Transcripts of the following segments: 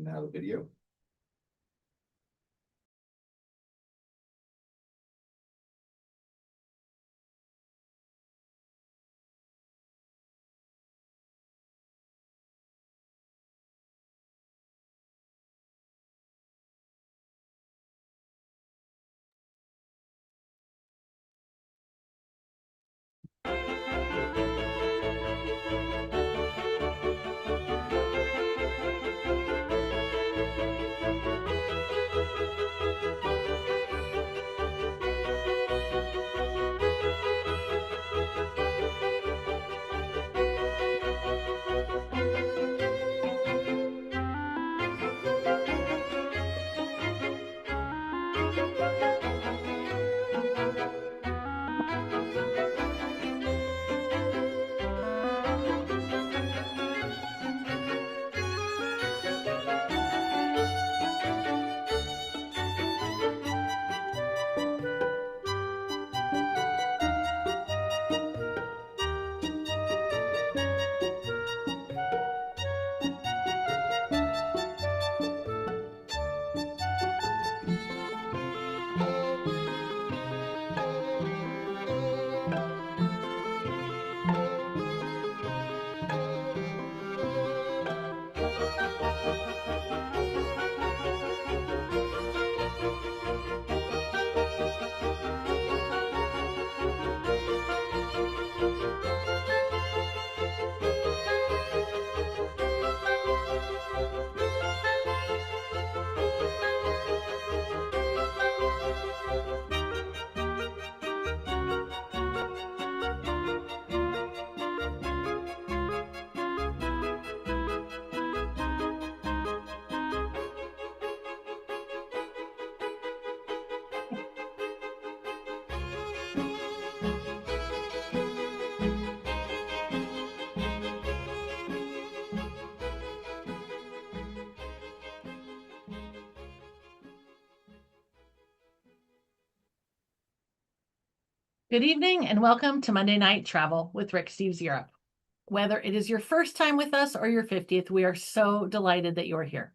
now the video. Good evening and welcome to Monday Night Travel with Rick Steves Europe. Whether it is your first time with us or your 50th, we are so delighted that you're here.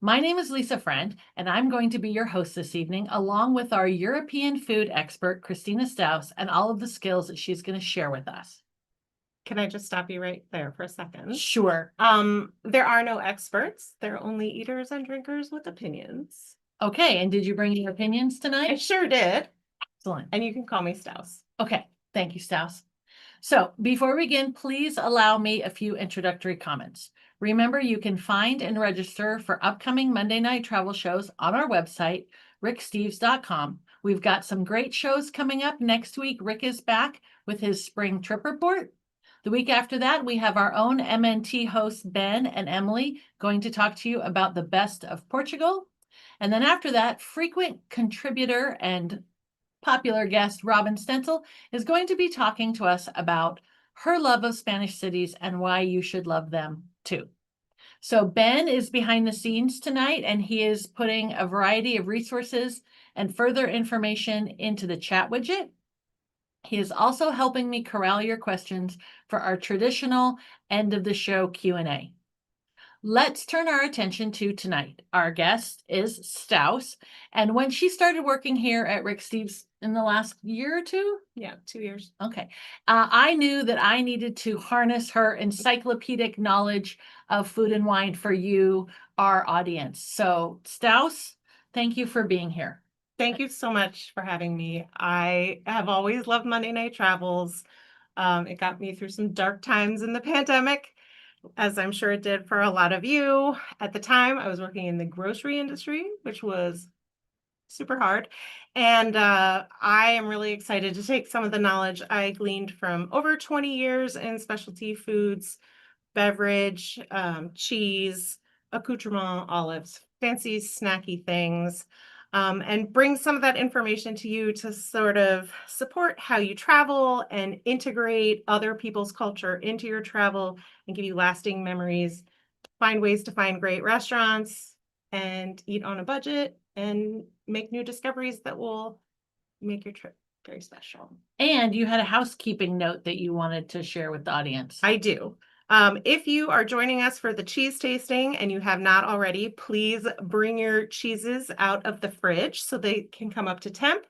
My name is Lisa Friend, and I'm going to be your host this evening, along with our European food expert, Christina Stauss, and all of the skills that she's going to share with us. Can I just stop you right there for a second? Sure. There are no experts. There are only eaters and drinkers with opinions. Okay, and did you bring your opinions tonight? I sure did. Excellent. And you can call me Stauss. Okay, thank you, Stauss. So before we begin, please allow me a few introductory comments. Remember, you can find and register for upcoming Monday Night Travel shows on our website, ricksteves.com. We've got some great shows coming up. Next week, Rick is back with his spring trip report. The week after that, we have our own MNT hosts, Ben and Emily, going to talk to you about the best of Portugal. And then after that, frequent contributor and popular guest Robin Stencil is going to be talking to us about her love of Spanish cities and why you should love them too. So Ben is behind the scenes tonight, and he is putting a variety of resources and further information into the chat widget. He is also helping me corral your questions for our traditional end of the show Q&A. Let's turn our attention to tonight. Our guest is Stauss, and when she started working here at Rick Steves in the last year or two? Yeah, 2 years. Okay. I knew that I needed to harness her encyclopedic knowledge of food and wine for you, our audience. So Stauss, thank you for being here. Thank you so much for having me. I have always loved Monday Night Travels. It got me through some dark times in the pandemic, as I'm sure it did for a lot of you. At the time, I was working in the grocery industry, which was super hard. And I am really excited to take some of the knowledge I gleaned from over 20 years in specialty foods, beverage, cheese, accoutrement, olives, fancy snacky things, and bring some of that information to you to sort of support how you travel and integrate other people's culture into your travel and give you lasting memories, find ways to find great restaurants and eat on a budget and make new discoveries that will make your trip very special. And you had a housekeeping note that you wanted to share with the audience. I do. If you are joining us for the cheese tasting and you have not already, please bring your cheeses out of the fridge so they can come up to temp.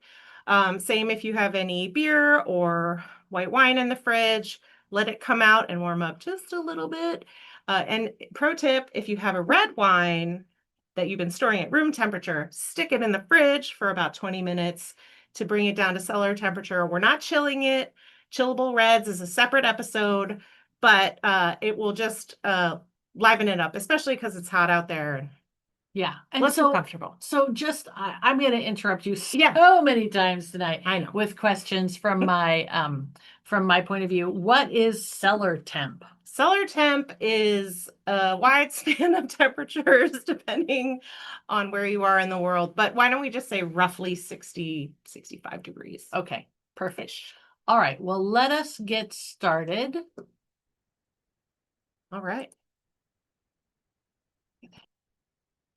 Same if you have any beer or white wine in the fridge, let it come out and warm up just a little bit. And pro tip, if you have a red wine that you've been storing at room temperature, stick it in the fridge for about 20 minutes to bring it down to cellar temperature. We're not chilling it. Chillable reds is a separate episode, but it will just liven it up, especially because it's hot out there. Yeah. And Let's be so, comfortable. I'm going to interrupt you Yeah. so many times tonight I know. with questions from my point of view. What is cellar temp? Cellar temp is a wide span of temperatures depending on where you are in the world. But why don't we just say roughly 60, 65 degrees? Okay, perfect. All right, well, let us get started. All right.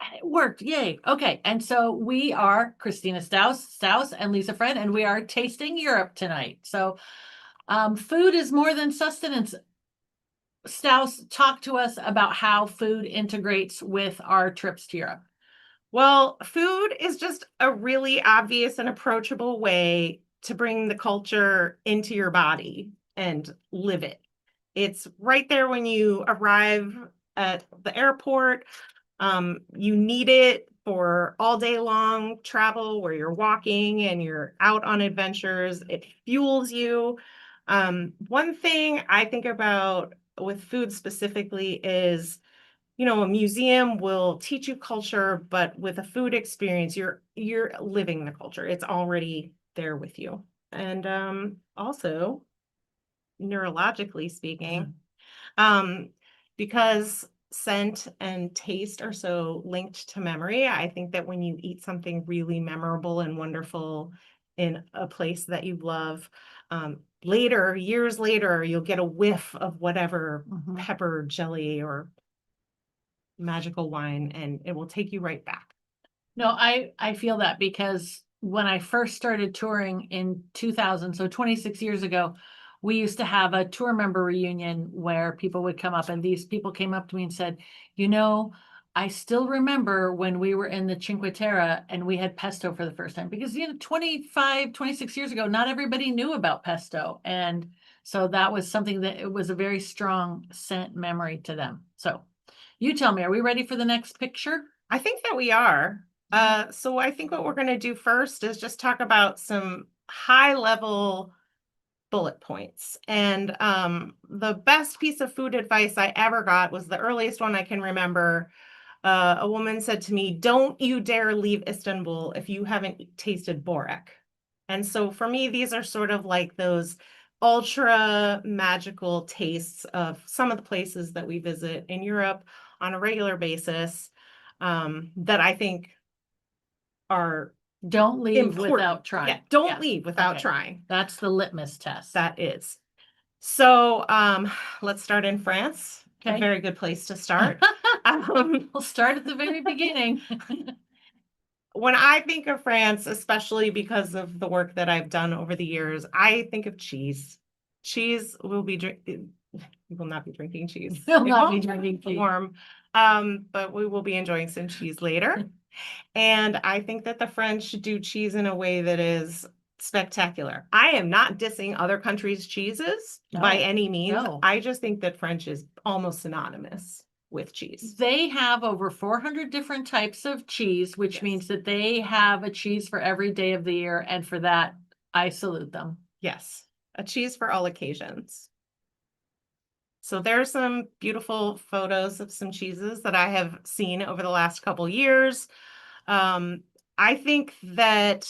And it worked, yay. Okay, and so we are Christina Stauss and Lisa Friend, and we are tasting Europe tonight. So food is more than sustenance. Stauss, talk to us about how food integrates with our trips to Europe. Well, food is just a really obvious and approachable way to bring the culture into your body and live it. It's right there when you arrive at the airport. You need it for all day long travel where you're walking and you're out on adventures. It fuels you. One thing I think about with food specifically is, a museum will teach you culture, but with a food experience, you're living the culture. It's already there with you. And also, neurologically speaking, because scent and taste are so linked to memory, I think that when you eat something really memorable and wonderful in a place that you love, later, years later, you'll get a whiff of whatever pepper jelly or magical wine, and it will take you right back. No, I feel that because when I first started touring in 2000, so 26 years ago, we used to have a tour member reunion where people would come up, and these people came up to me and said, I still remember when we were in the Cinque Terre and we had pesto for the first time because 25, 26 years ago, not everybody knew about pesto. And so that was something that it was a very strong scent memory to them. So you tell me, are we ready for the next picture? I think that we are. So I think what we're going to do first is just talk about some high level bullet points. And the best piece of food advice I ever got was the earliest one I can remember. A woman said to me, "Don't you dare leave Istanbul if you haven't tasted Borek." And so for me, these are sort of like those ultra magical tastes of some of the places that we visit in Europe on a regular basis, that I think are Don't leave important. without trying. Yeah, don't leave without trying. That's the litmus test. That is. So let's start in France. Okay. A very good place to start. We'll start at the very beginning. When I think of France, especially because of the work that I've done over the years, I think of cheese. Cheese will be we will not be drinking cheese. We'll not be drinking cheese. Warm, but we will be enjoying some cheese later. And I think that the French do cheese in a way that is spectacular. I am not dissing other countries' cheeses by any means. No. I just think that French is almost synonymous with cheese. They have over 400 different types of cheese, which means that they have a cheese for every day of the year. And for that, I salute them. Yes, a cheese for all occasions. So there's some beautiful photos of some cheeses that I have seen over the last couple years. I think that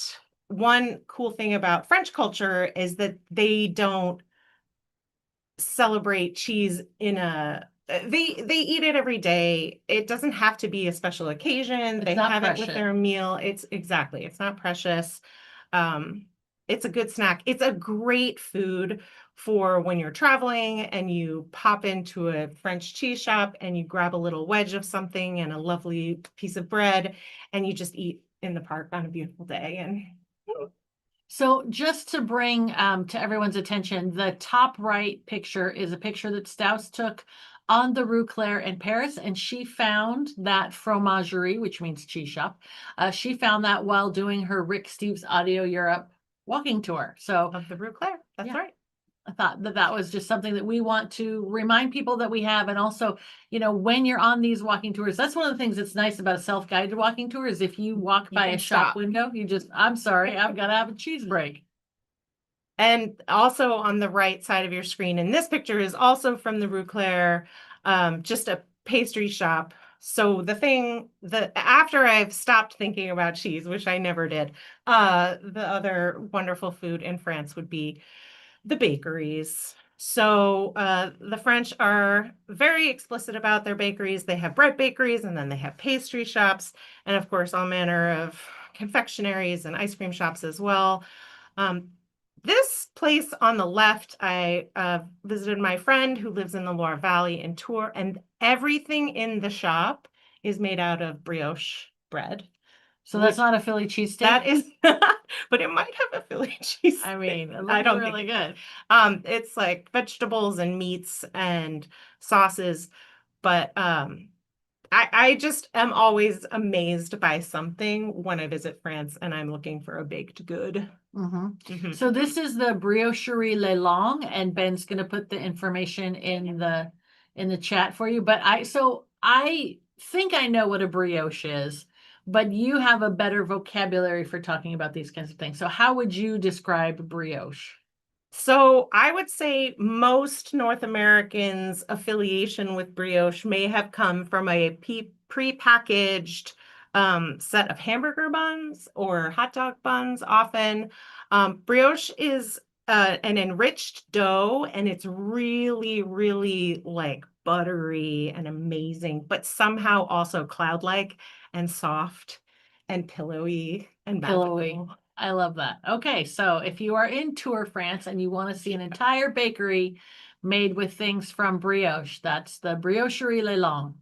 one cool thing about French culture is that they don't celebrate cheese in they eat it every day. It doesn't have to be a special occasion. They have it with their meal. It's not precious. It's a good snack. It's a great food for when you're traveling and you pop into a French cheese shop and you grab a little wedge of something and a lovely piece of bread and you just eat in the park on a beautiful day. And So just to bring to everyone's attention, the top right picture is a picture that Stauss took on the Rue Claire in Paris, and she found that fromagerie, which means cheese shop. She found that while doing her Rick Steves Audio Europe walking tour. So Of the Rue Claire. That's Yeah. right. I thought that that was just something that we want to remind people that we have. And also, when you're on these walking tours, that's one of the things that's nice about a self-guided walking tour is if you walk You by can a shop stop. window, I'm sorry, I've got to have a cheese break. And also on the right side of your screen in this picture is also from the Rue Claire, just a pastry shop. So the thing that after I've stopped thinking about cheese, which I never did, the other wonderful food in France would be the bakeries. So the French are very explicit about their bakeries. They have bread bakeries and then they have pastry shops, and of course, all manner of confectionaries and ice cream shops as well. Um, this place on the left, I visited my friend who lives in the Loire Valley in Tours, and everything in the shop is made out of brioche bread. So that's not a Philly cheesesteak? That is, but it might have a Philly cheese. I mean, it I looks don't really think good. it's like vegetables and meats and sauces, but I just am always amazed by something when I visit France and I'm looking for a baked good. Mhm. So this is the Briocherie Le Long, and Ben's gonna put the information in the chat for you. But I think I know what a brioche is, but you have a better vocabulary for talking about these kinds of things. So how would you describe brioche? So I would say most North Americans' affiliation with brioche may have come from a prepackaged set of hamburger buns or hot dog buns often. Brioche is an enriched dough, and it's really, really like buttery and amazing, but somehow also cloud-like and soft and pillowy and Pillowy. magical. I love that. Okay, so if you are in Tours, France, and you want to see an entire bakery made with things from brioche, that's the Briocherie Le Long.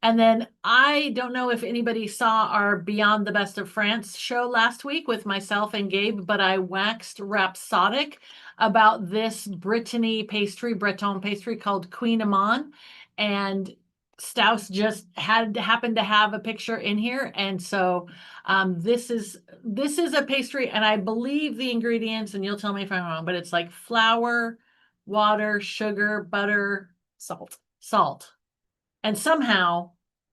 And then I don't know if anybody saw our Beyond the Best of France show last week with myself and Gabe, but I waxed rhapsodic about this Breton pastry called Queen Amman. And Stauss just happened to have a picture in here. And so this is a pastry, and I believe the ingredients, and you'll tell me if I'm wrong, but it's like flour, water, sugar, butter, salt. And somehow,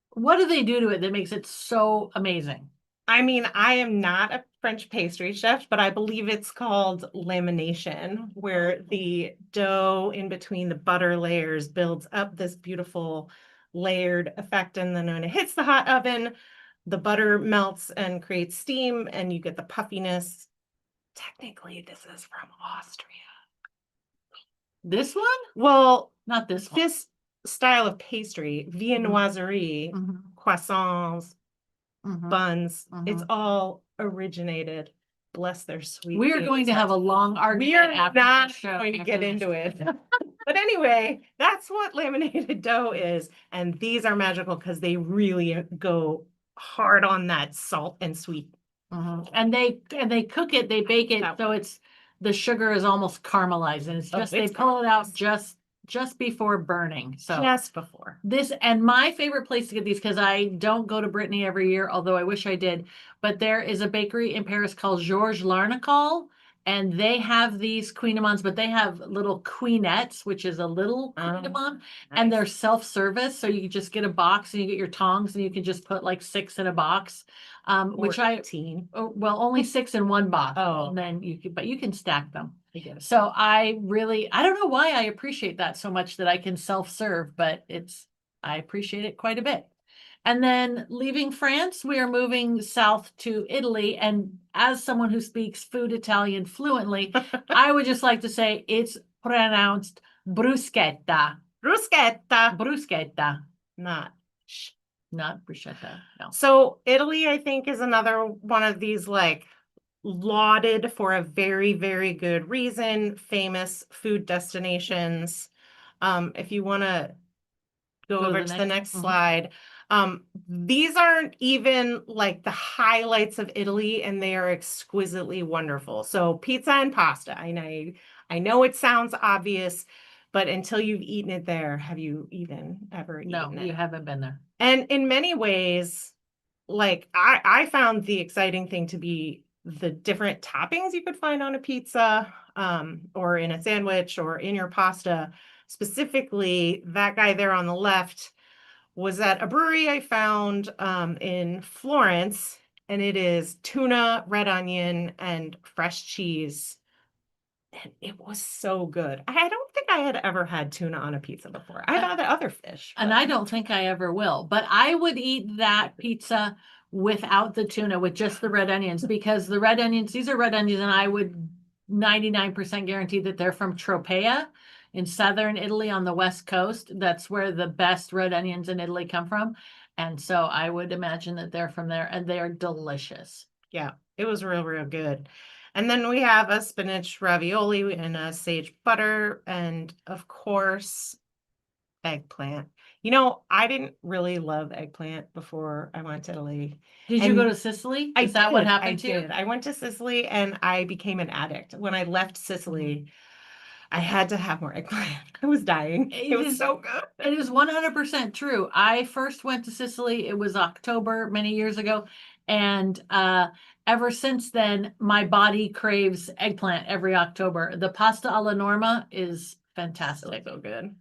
what do they do to it that makes it so amazing? I mean, I am not a French pastry chef, but I believe it's called lamination, where the dough in between the butter layers builds up this beautiful layered effect. And then when it hits the hot oven, the butter melts and creates steam, and you get the puffiness. Technically, this is from Austria. This one? Well, Not this one. this style of pastry, viennoiserie, croissants, buns, it's all originated. Bless their sweet. We are going to have a long argument. We are after not the show, going to after get this. into it. But anyway, that's what laminated dough is. And these are magical because they really go hard on that salt and sweet. And they cook it, they bake it, so it's the sugar is almost caramelized, and it's just they pull it out just before burning. So just before this, and my favorite place to get these, because I don't go to Brittany every year, although I wish I did, but there is a bakery in Paris called Georges Larnacal, and they have these Queen Amans, but they have little queenettes, which is a little Queen Amman, and they're self-service, so you just get a box and you get your tongs, and you can just put like 6 in a box. Which I 18. well, only 6 in one box. Oh. And then but you can stack them. So I don't know why I appreciate that so much that I can self-serve, but I appreciate it quite a bit. And then leaving France, we are moving south to Italy. And as someone who speaks food Italian fluently, I would just like to say it's pronounced bruschetta. Bruschetta. Bruschetta. Not bruschetta. No. So Italy, I think, is another one of these like lauded for a very, very good reason, famous food destinations. If you want to go over to the next slide, These aren't even like the highlights of Italy, and they are exquisitely wonderful. So pizza and pasta. I know it sounds obvious, but until you've eaten it there, have you even ever No, eaten you it? haven't been there. And in many ways, like I found the exciting thing to be the different toppings you could find on a pizza, or in a sandwich or in your pasta. Specifically, that guy there on the left was at a brewery I found in Florence, and it is tuna, red onion, and fresh cheese. And it was so good. I don't think I had ever had tuna on a pizza before. I've had other fish, And but I don't think I ever will, but I would eat that pizza without the tuna, with just the red onions, because the red onions, these are red onions, and I would 99% guarantee that they're from Tropea in southern Italy on the west coast. That's where the best red onions in Italy come from. And so I would imagine that they're from there, and they're delicious. yeah, it was real, real good. And then we have a spinach ravioli and a sage butter, and of course, eggplant. You know, I didn't really love eggplant before I went to Italy. Did you go And to Sicily? I Is that what did, I happened to you? did. I went to Sicily and I became an addict. When I left Sicily, I had to have more eggplant. I was dying. It It was is so good. It is 100% true. I first went to Sicily, it was October many years ago, and ever since then, my body craves eggplant every October. The pasta alla norma is So, fantastic. so good.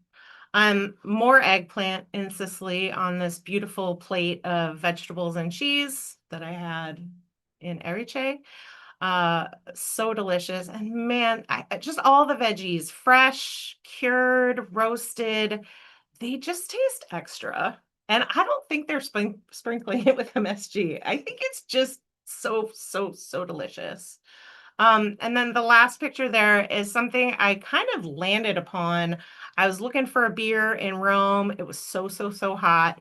More eggplant in Sicily on this beautiful plate of vegetables and cheese that I had in Erice. So delicious. And man, just all the veggies, fresh, cured, roasted, they just taste extra. And I don't think they're sprinkling it with MSG. I think it's just so, so, so delicious. And then the last picture there is something I kind of landed upon. I was looking for a beer in Rome. It was so, so, so hot.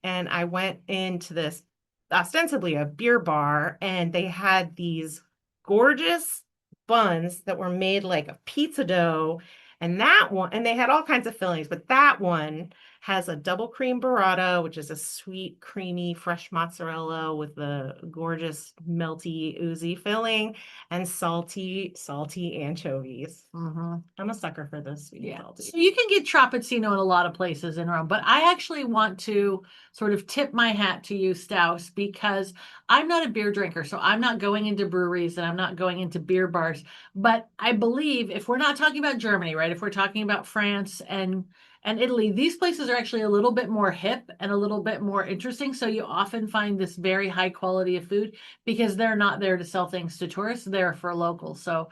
And I went into this ostensibly a beer bar, and they had these gorgeous buns that were made like a pizza dough. And that one, and they had all kinds of fillings, but that one has a double cream burrata, which is a sweet, creamy, fresh mozzarella with a gorgeous, melty, oozy filling, and salty, salty anchovies. Mhm. I'm a sucker for this sweet and Yeah, salty. so you can get Trapezzino in a lot of places in Rome, but I actually want to sort of tip my hat to you, Stauss, because I'm not a beer drinker, so I'm not going into breweries and I'm not going into beer bars. But I believe if we're not talking about Germany, right? If we're talking about France and Italy, these places are actually a little bit more hip and a little bit more interesting. So you often find this very high quality of food because they're not there to sell things to tourists, they're for locals. So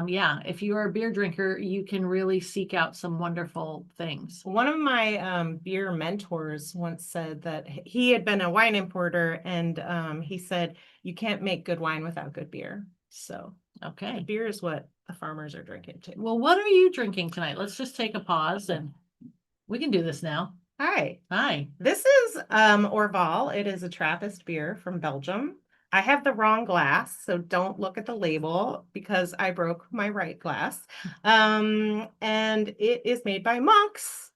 yeah, if you are a beer drinker, you can really seek out some wonderful things. One of my beer mentors once said that he had been a wine importer, and he said, you can't make good wine without good beer. So Okay. beer is what the farmers are drinking too. Well, what are you drinking tonight? Let's just take a pause and we can do this now. Hi. Hi. This is Orval. It is a Trappist beer from Belgium. I have the wrong glass, so don't look at the label because I broke my right glass. And it is made by monks,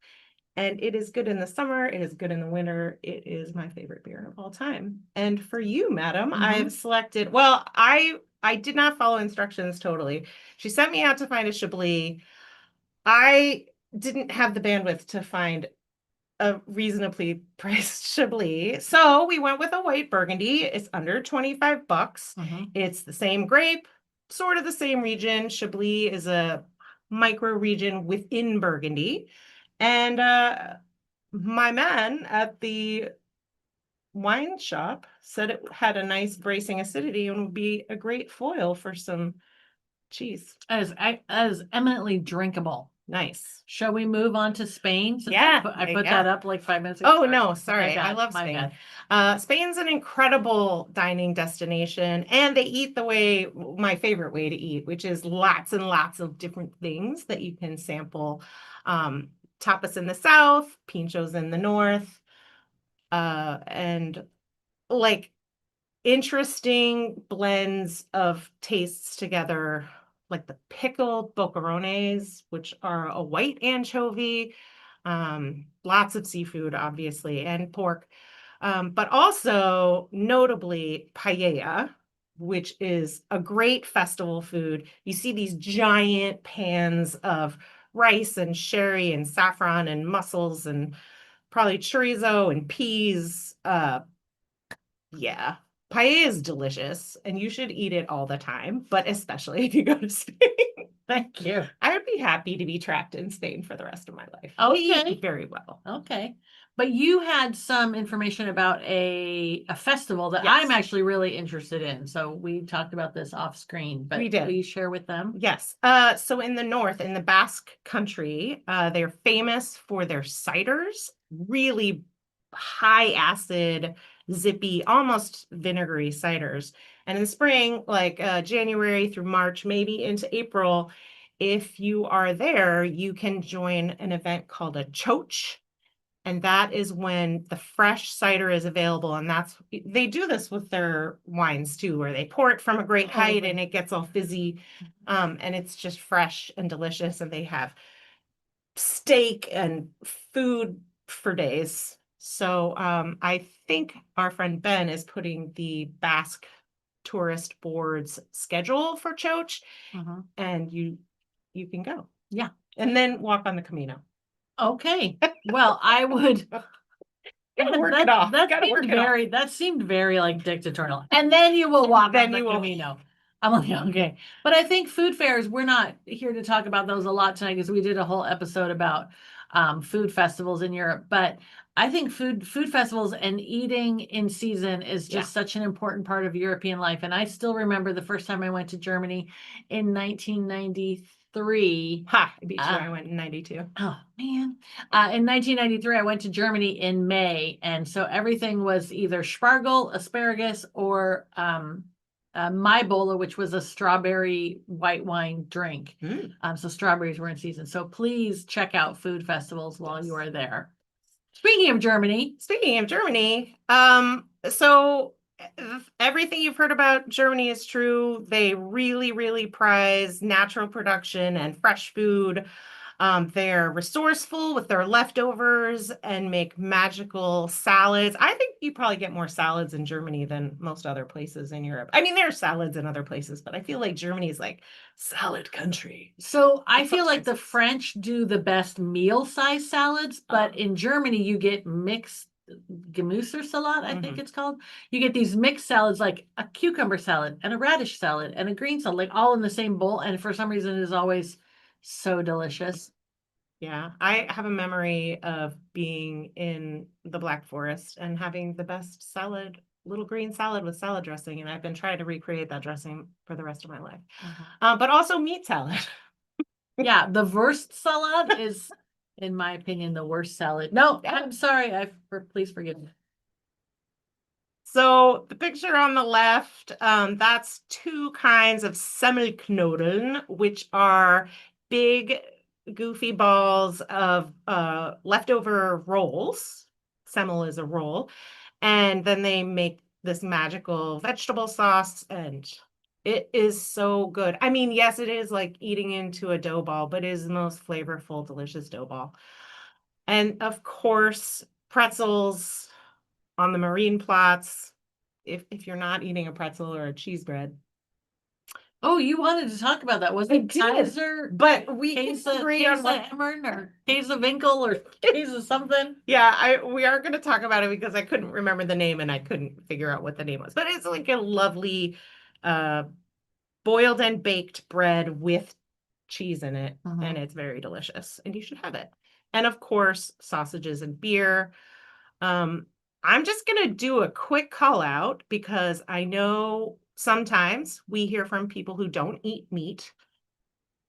and it is good in the summer. It is good in the winter. It is my favorite beer of all time. And for you, madam, I've selected, well, I did not follow instructions totally. She sent me out to find a Chablis. I didn't have the bandwidth to find a reasonably priced Chablis. So we went with a white Burgundy. It's under 25 bucks. It's the same grape, sort of the same region. Chablis is a micro region within Burgundy. And my man at the wine shop said it had a nice bracing acidity and would be a great foil for some cheese. As eminently drinkable. Nice. Shall we move on to Spain? Since Yeah, I put yeah. that up like 5 minutes ago. Oh, no, sorry. My I bad, love my Spain. bad. Spain's an incredible dining destination, and they eat the way, my favorite way to eat, which is lots and lots of different things that you can sample. Tapas in the south, pinchos in the north, and like interesting blends of tastes together, like the pickled boquerones, which are a white anchovy, lots of seafood, obviously, and pork. But also notably paella, which is a great festival food. You see these giant pans of rice and sherry and saffron and mussels and probably chorizo and peas. Yeah, paella is delicious and you should eat it all the time, but especially if you go to Spain. Thank you. I would be happy to be trapped in Spain for the rest of my life. They Okay. eat very well. Okay. But you had some information about a festival that Yes. I'm actually really interested in. So we talked about this off screen, but We did. will you share with them? Yes. So in the north, in the Basque country, they're famous for their ciders, really high acid, zippy, almost vinegary ciders. And in spring, like January through March, maybe into April, if you are there, you can join an event called a choach. And that is when the fresh cider is available. And they do this with their wines too, where they pour it from a great height and it gets all fizzy. And it's just fresh and delicious. And they have steak and food for days. So I think our friend Ben is putting the Basque Tourist Board's schedule for Choach, and you can go. Yeah. And then walk on the Camino. Okay. Well, I would. Gotta work it off. Gotta work it off. That seemed very like dictatorial. And then you will walk Then on the you will. Camino. I'm like, okay. But I think food fairs, we're not here to talk about those a lot tonight because we did a whole episode about food festivals in Europe. But I think food festivals and eating in season is just such an important part of European life. And I still remember the first time I went to Germany in 1993. Ha, I beat you. I went in 92. Oh man. In 1993, I went to Germany in May. And so everything was either Spargel, asparagus, or Maibola, which was a strawberry white wine drink. So strawberries were in season. So please check out food festivals while you are there. Speaking of Germany, so everything you've heard about Germany is true. They really, really prize natural production and fresh food. They're resourceful with their leftovers and make magical salads. I think you probably get more salads in Germany than most other places in Europe. I mean, there are salads in other places, but I feel like Germany is like salad country. So I feel like the French do the best meal size salads, but in Germany you get mixed Gemüsesalat, I think it's called. You get these mixed salads like a cucumber salad and a radish salad and a green salad, like all in the same bowl. And for some reason it is always so delicious. Yeah, I have a memory of being in the Black Forest and having the best salad, little green salad with salad dressing, and I've been trying to recreate that dressing for the rest of my life. But also meat salad. Yeah, the Wurstsalat is, in my opinion, the worst salad. No, I'm sorry. Please forgive me. So the picture on the left, that's two kinds of Semmelknodeln, which are big, goofy balls of leftover rolls. Semmel is a roll. And then they make this magical vegetable sauce, and it is so good. I mean, yes, it is like eating into a dough ball, but it is the most flavorful, delicious dough ball. And of course, pretzels on the marine plots. If you're not eating a pretzel or a cheese bread. Oh, you wanted to talk about that. Was it Kaiser? But we can agree on what Emmern or Käsewinkel or Käse something. Yeah, we are going to talk about it because I couldn't remember the name and I couldn't figure out what the name was. But it's like a lovely boiled and baked bread with cheese in it, and it's very delicious, and you should have it. And of course, sausages and beer. I'm just going to do a quick call out because I know sometimes we hear from people who don't eat meat.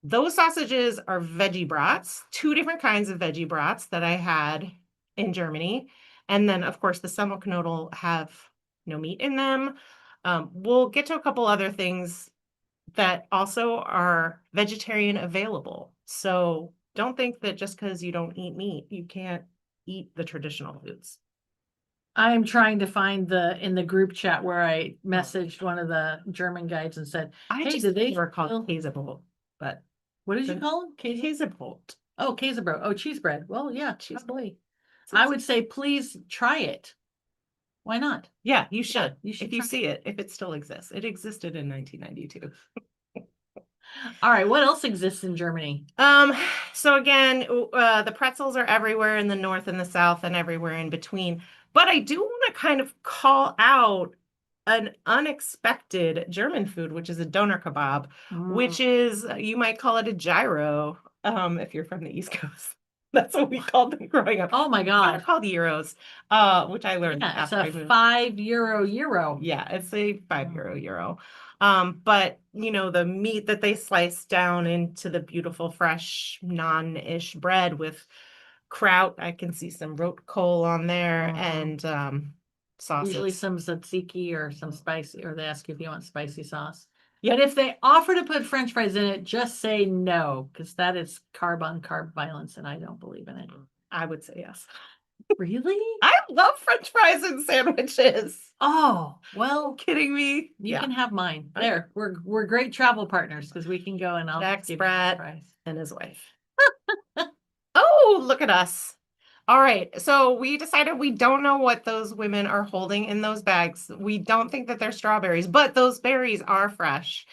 Those sausages are veggie brats, two different kinds of veggie brats that I had in Germany. And then, of course, the Semmelknödel have no meat in them. We'll get to a couple other things that also are vegetarian available. So don't think that just because you don't eat meat, you can't eat the traditional foods. I'm trying to find in the group chat where I messaged one of the German guides and said, "Hey, do they were called Käsebrot?" But what did you call them? Käsebrot. Oh, Käsebrot. Oh, cheese bread. Well, yeah, cheese boy. I would say please try it. Why not? Yeah, you should. you should If you try. see it, if it still exists. It existed in 1992. All right, what else exists in Germany? Um, so again, the pretzels are everywhere in the north and the south and everywhere in between. But I do want to kind of call out an unexpected German food, which is a doner kebab, which is, you might call it a gyro, if you're from the East Coast. That's what we called them growing up. Oh my They're God. called gyros, which I learned Yeah, it's after I a moved. €5 euro. Yeah, it's a €5 euro. But you know, the meat that they slice down into the beautiful fresh naan-ish bread with kraut. I can see some rotkohl on there and Usually sauces. some tzatziki or some spicy, or they ask you if you want spicy sauce. Yeah. But if they offer to put French fries in it, just say no, because that is carb on carb violence, and I don't believe in it. I would say yes. Really? I love French fries and sandwiches. Oh, well, Kidding me? you can have mine. Okay. There, we're great travel partners because we can go and I'll Jack's give you French Brett fries. and his wife. Oh, look at us. All right. So we decided we don't know what those women are holding in those bags. We don't think that they're strawberries, but those berries are fresh.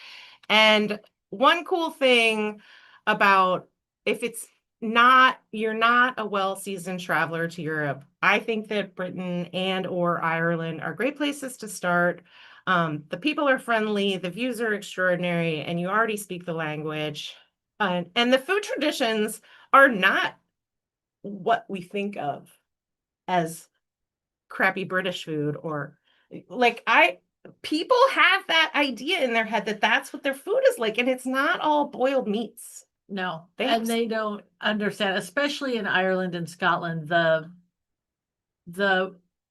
And one cool thing about if it's not, you're not a well-seasoned traveler to Europe, I think that Britain and or Ireland are great places to start. The people are friendly, the views are extraordinary, and you already speak the language. And the food traditions are not what we think of as crappy British food or like people have that idea in their head that that's what their food is like, and it's not all boiled meats. No, They and have they don't understand, especially in Ireland and Scotland, the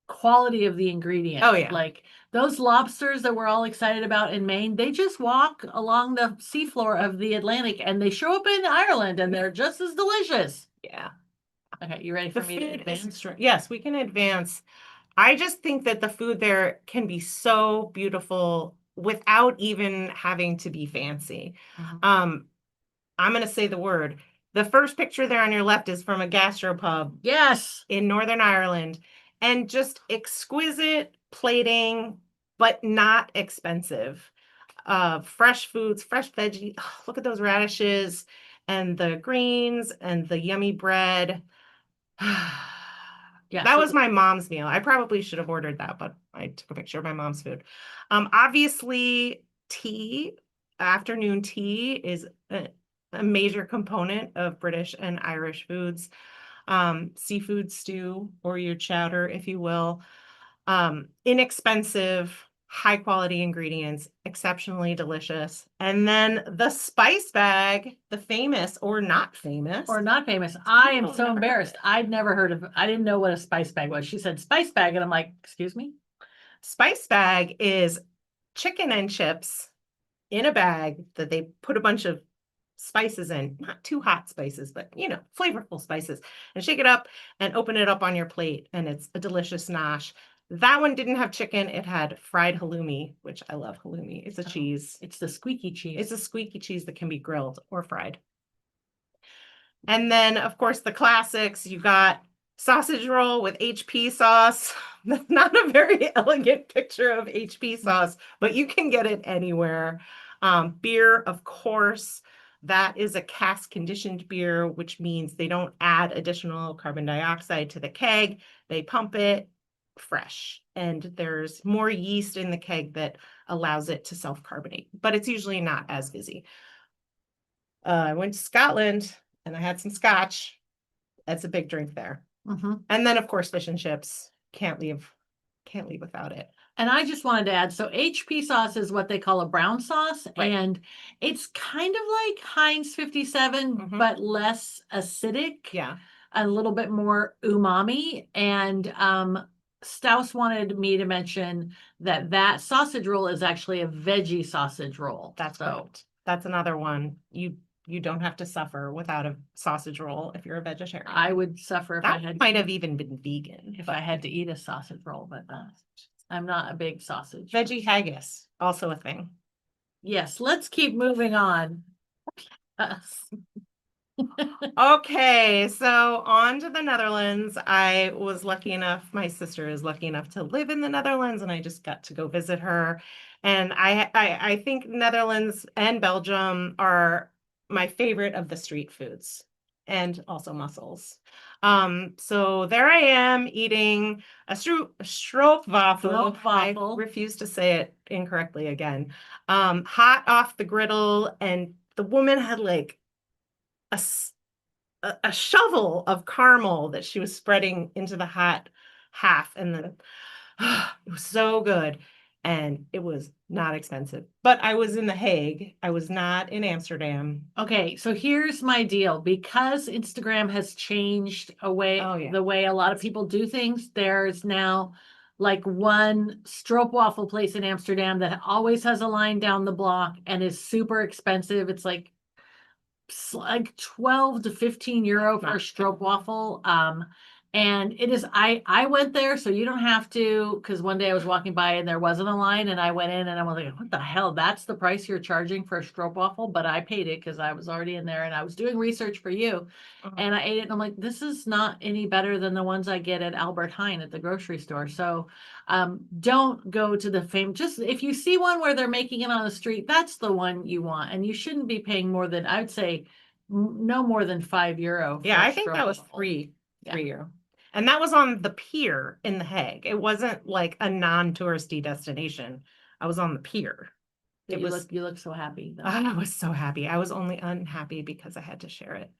quality of the ingredients. Oh, yeah. Like those lobsters that we're all excited about in Maine, they just walk along the seafloor of the Atlantic and they show up in Ireland and they're just as delicious. Yeah. Okay, you ready The for me to food advance? yes, we can advance. I just think that the food there can be so beautiful without even having to be fancy. I'm going to say the word. The first picture there on your left is from a gastropub Yes. in Northern Ireland, and just exquisite plating, but not expensive. Fresh foods, fresh veggies. Oh, look at those radishes and the greens and the yummy bread. Yeah, That so was my mom's meal. I probably should have ordered that, but I took a picture of my mom's food. Obviously, tea, afternoon tea is a major component of British and Irish foods. Seafood stew or your chowder, if you will. Inexpensive, high quality ingredients, exceptionally delicious. And then the spice bag, the famous or not famous. or not famous. I am Oh, so never heard of embarrassed. it. I'd never heard of, I didn't know what a spice bag was. She said spice bag, and I'm like, excuse me? Spice bag is chicken and chips in a bag that they put a bunch of spices in, not too hot spices, but you know, flavorful spices, and shake it up and open it up on your plate. And it's a delicious nosh. That one didn't have chicken. It had fried halloumi, which I love halloumi. It's a cheese. It's the squeaky cheese. It's a squeaky cheese that can be grilled or fried. And then, of course, the classics. You got sausage roll with HP sauce. That's not a very elegant picture of HP sauce, but you can get it anywhere. Beer, of course. That is a cask conditioned beer, which means they don't add additional carbon dioxide to the keg. They pump it fresh, and there's more yeast in the keg that allows it to self-carbonate, but it's usually not as fizzy. I went to Scotland and I had some scotch. That's a big drink there. And then, of course, fish and chips. Can't leave without it. And I just wanted to add, so HP sauce is what they call a brown sauce, Right. and it's kind of like Heinz 57, but less acidic. Yeah. A little bit more umami. And Stauss wanted me to mention that that sausage roll is actually a veggie sausage roll. That's correct. That's another one. You don't have to suffer without a sausage roll if you're a vegetarian. I would suffer if I That had might have even been vegan. if I had to eat a sausage roll, but I'm not a big sausage. Veggie haggis, also a thing. Yes, let's keep moving on. Okay, so on to the Netherlands. I was lucky enough, my sister is lucky enough to live in the Netherlands, and I just got to go visit her. And I think Netherlands and Belgium are my favorite of the street foods and also mussels. So there I am eating a stroopwafel. I Stroopwafel. refuse to say it incorrectly again. Hot off the griddle, and the woman had like a a shovel of caramel that she was spreading into the hot half, and then it was so good, and it was not expensive. But I was in The Hague. I was not in Amsterdam. Okay, so here's my deal. Because Instagram has changed Oh yeah. the way a lot of people do things, there's now like one stroopwafel place in Amsterdam that always has a line down the block and is super expensive. It's like 12 to 15 euro for a stroopwafel. And it is, I went there, so you don't have to, because one day I was walking by and there wasn't a line, and I went in and I was like, what the hell? That's the price you're charging for a stroopwafel? But I paid it because I was already in there and I was doing research for you. And I ate it and I'm like, this is not any better than the ones I get at Albert Heijn at the grocery store. So don't go to the fame. Just if you see one where they're making it on the street, that's the one you want. And you shouldn't be paying more than, I would say, no more than 5 euro. Yeah, for I think that was stroopwafel. three Yeah. euro. And that was on the pier in The Hague. It wasn't like a non-touristy destination. I was on the pier. It was You look so happy though. I was so happy. I was only unhappy because I had to share it.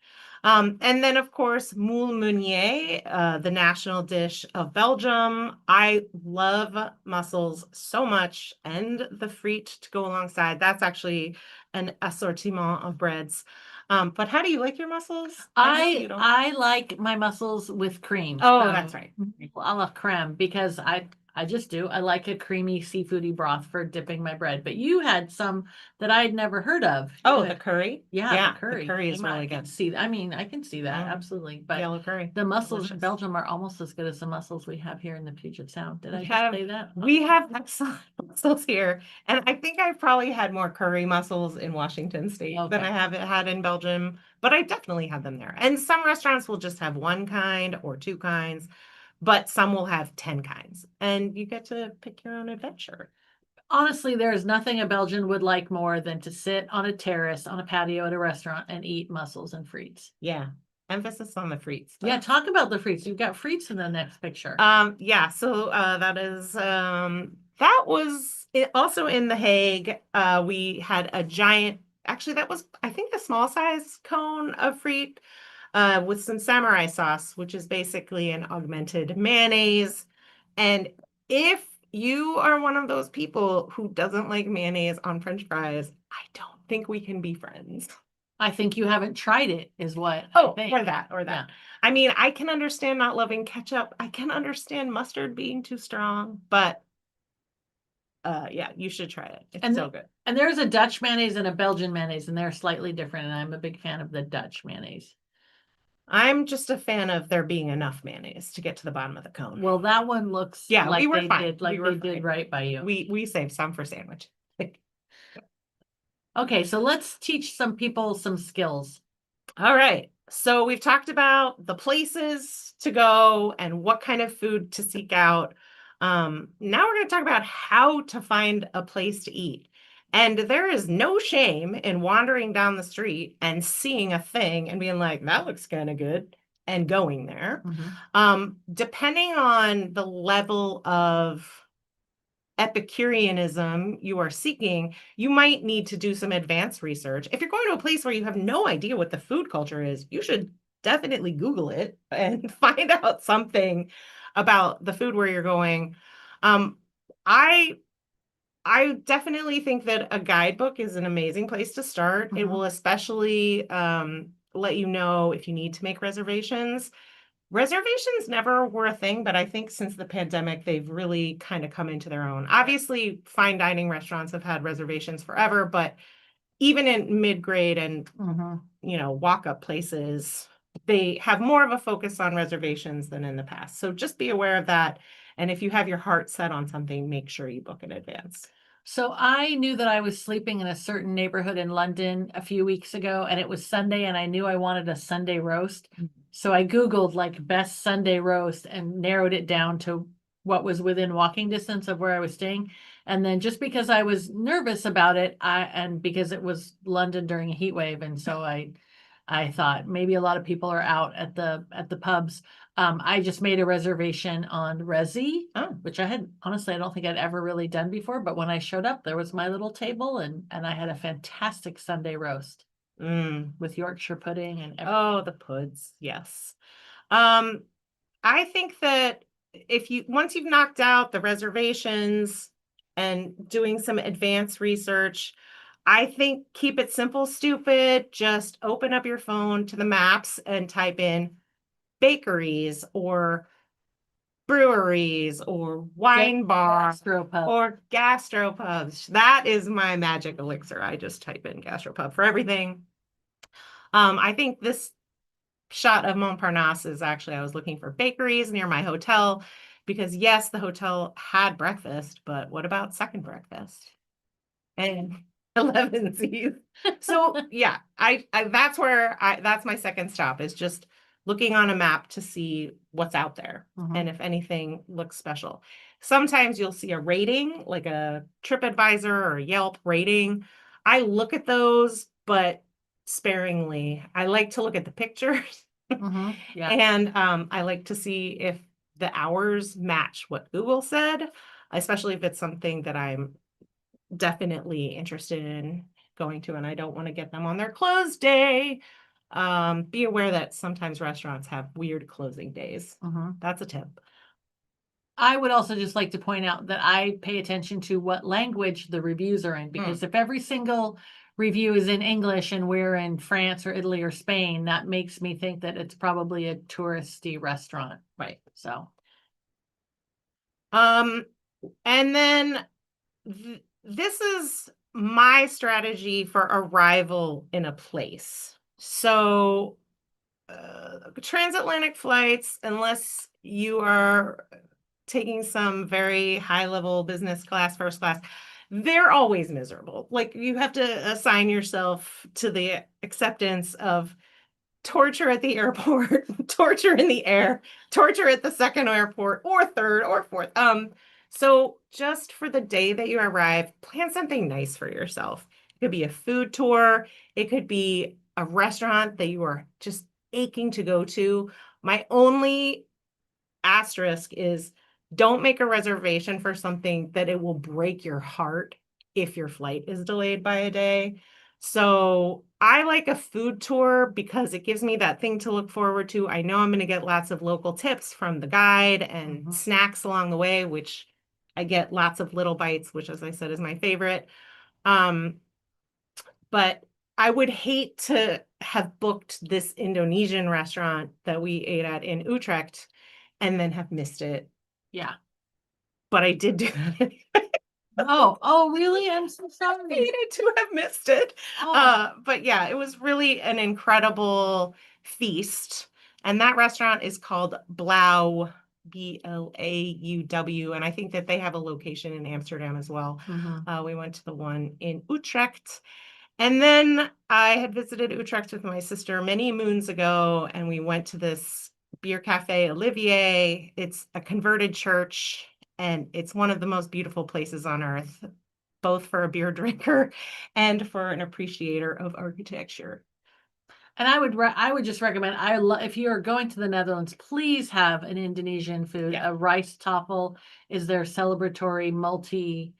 And then, of course, moule meunier, the national dish of Belgium. I love mussels so much, and the frites to go alongside. That's actually an assortiment of breads. But how do you like your mussels? I know you don't. I like my mussels with cream. Oh, So that's right. a la creme, because I just do. I like a creamy seafoody broth for dipping my bread. But you had some that I'd never heard of. Oh, the curry? Yeah, Yeah, the curry. the curry is I really can good. see. I mean, I can see that Mm, absolutely. But yellow curry. the mussels in Delicious. Belgium are almost as good as the mussels we have here in the Puget Sound. Did I just say that? We have excellent mussels here, and I think I've probably had more curry mussels in Washington State than Okay. I have had in Belgium, but I definitely had them there. And some restaurants will just have one kind or two kinds, but some will have 10 kinds, and you get to pick your own adventure. Honestly, there is nothing a Belgian would like more than to sit on a terrace on a patio at a restaurant and eat mussels and frites. Yeah, emphasis on the frites. Yeah, talk about the frites. You've got frites in the next picture. Yeah, so that was it also in The Hague. We had a giant, actually that was I think a small size cone of frite with some samurai sauce, which is basically an augmented mayonnaise. And if you are one of those people who doesn't like mayonnaise on French fries, I don't think we can be friends. I think you haven't tried it, is what I Oh, think. or that. Yeah. I mean, I can understand not loving ketchup. I can understand mustard being too strong, but yeah, you should try it. It's so good. And there's a Dutch mayonnaise and a Belgian mayonnaise, and they're slightly different. And I'm a big fan of the Dutch mayonnaise. I'm just a fan of there being enough mayonnaise to get to the bottom of the cone. Well, that one looks Yeah, like we were they fine. did, like they did right by you. We saved some for sandwich. Okay, so let's teach some people some skills. All right. So we've talked about the places to go and what kind of food to seek out. Now we're going to talk about how to find a place to eat. And there is no shame in wandering down the street and seeing a thing and being like, that looks kind of good, and going there. Depending on the level of Epicureanism you are seeking, you might need to do some advanced research. If you're going to a place where you have no idea what the food culture is, you should definitely Google it and find out something about the food where you're going. Um, I I definitely think that a guidebook is an amazing place to start. It will especially let you know if you need to make reservations. Reservations never were a thing, but I think since the pandemic, they've really kind of come into their own. Obviously, fine dining restaurants have had reservations forever, but even in mid-grade and walk-up places, they have more of a focus on reservations than in the past. So just be aware of that. And if you have your heart set on something, make sure you book in advance. So I knew that I was sleeping in a certain neighborhood in London a few weeks ago, and it was Sunday, and I knew I wanted a Sunday roast. So I Googled like best Sunday roast and narrowed it down to what was within walking distance of where I was staying. And then just because I was nervous about it, and because it was London during a heat wave, and so I thought maybe a lot of people are out at the pubs. I just made a reservation on Resi, Oh, which I had honestly I don't think I'd ever really done before. But when I showed up, there was my little table, and I had a fantastic Sunday roast mm. with Yorkshire pudding and Oh, the puds. Yes. Um, I think that if you once you've knocked out the reservations and doing some advanced research, I think keep it simple, stupid. Just open up your phone to the maps and type in bakeries or breweries or wine bar gastropub. or gastropubs. That is my magic elixir. I just type in gastropub for everything. I think this shot of Montparnasse is actually, I was looking for bakeries near my hotel because yes, the hotel had breakfast, but what about second breakfast? And 11's. So yeah, I that's where that's my second stop is just looking on a map to see what's out there and if anything looks special. Sometimes you'll see a rating, like a TripAdvisor or a Yelp rating. I look at those, but sparingly. I like to look at the pictures. Yeah. And I like to see if the hours match what Google said, especially if it's something that I'm definitely interested in going to and I don't want to get them on their close day. Be aware that sometimes restaurants have weird closing days. That's a tip. I would also just like to point out that I pay attention to what language the reviews are in, because if every single review is in English and we're in France or Italy or Spain, that makes me think that it's probably a touristy restaurant. Right. So, And then this is my strategy for arrival in a place. So, transatlantic flights, unless you are taking some very high level business class, first class, they're always miserable. Like you have to assign yourself to the acceptance of torture at the airport, torture in the air, torture at the second airport or third or fourth. So just for the day that you arrive, plan something nice for yourself. It could be a food tour, it could be a restaurant that you are just aching to go to. My only asterisk is don't make a reservation for something that it will break your heart if your flight is delayed by a day. So I like a food tour because it gives me that thing to look forward to. I know I'm going to get lots of local tips from the guide and snacks along the way, which I get lots of little bites, which as I said is my favorite. But I would hate to have booked this Indonesian restaurant that we ate at in Utrecht and then have missed it. yeah. But I did do that. Oh, really? I'm so I sorry. hated to have missed it. But yeah, it was really an incredible feast. And that restaurant is called Blau, Blauw. And I think that they have a location in Amsterdam as well. We went to the one in Utrecht. And then I had visited Utrecht with my sister many moons ago, and we went to this beer cafe, Olivier. It's a converted church, and it's one of the most beautiful places on earth, both for a beer drinker and for an appreciator of architecture. And I would just recommend if you're going to the Netherlands, please have an Indonesian food. Yeah. A rice toffel is their celebratory multi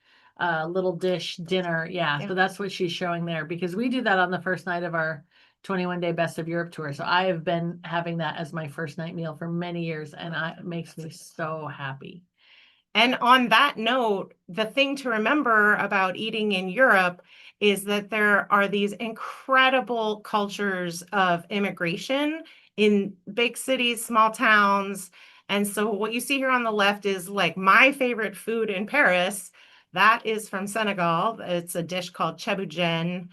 little dish dinner. Yeah, so that's what she's showing there, because we do that on the first night of our 21-day Best of Europe tour. So I have been having that as my first night meal for many years, and it makes me so happy. And on that note, the thing to remember about eating in Europe is that there are these incredible cultures of immigration in big cities, small towns. And so what you see here on the left is like my favorite food in Paris. That is from Senegal. It's a dish called cheboujen.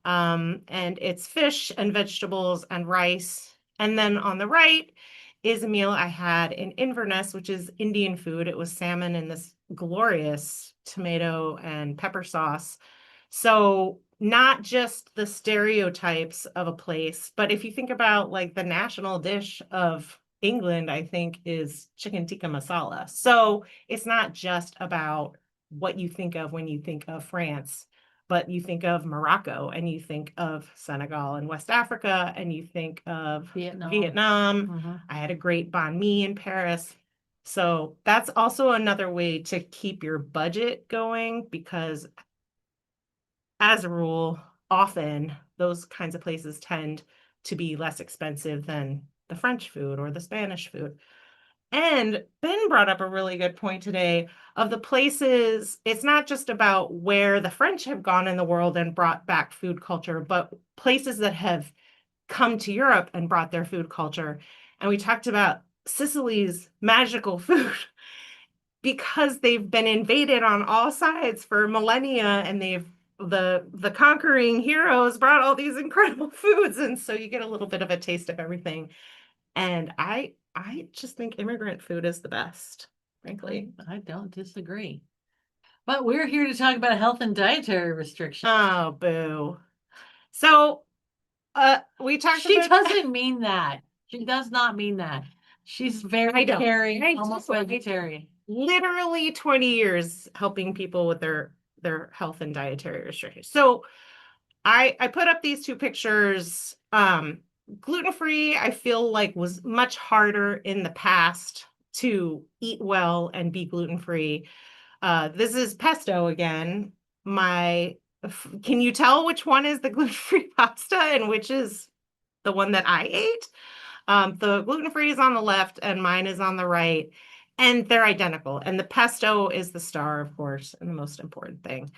And it's fish and vegetables and rice. And then on the right is a meal I had in Inverness, which is Indian food. It was salmon in this glorious tomato and pepper sauce. So not just the stereotypes of a place, but if you think about like the national dish of England, I think is chicken tikka masala. So it's not just about what you think of when you think of France, but you think of Morocco and you think of Senegal and West Africa and you think of Vietnam. Mhm. I had a great banh mi in Paris. So that's also another way to keep your budget going because as a rule, often those kinds of places tend to be less expensive than the French food or the Spanish food. And Ben brought up a really good point today of the places, it's not just about where the French have gone in the world and brought back food culture, but places that have come to Europe and brought their food culture. And we talked about Sicily's magical food because they've been invaded on all sides for millennia and the conquering heroes brought all these incredible foods and so you get a little bit of a taste of everything. And I just think immigrant food is the best, frankly. I don't disagree. But we're here to talk about health and dietary restrictions. Oh, boo. So, we talked She about doesn't mean that. She does not mean that. She's very I don't. caring, I almost don't. vegetarian. Literally 20 years helping people with their health and dietary restrictions. So, I put up these two pictures. Gluten-free, I feel like was much harder in the past to eat well and be gluten-free. This is pesto again. Can you tell which one is the gluten-free pasta and which is the one that I ate? The gluten-free is on the left and mine is on the right, and they're identical. And the pesto is the star, of course, and the most important thing.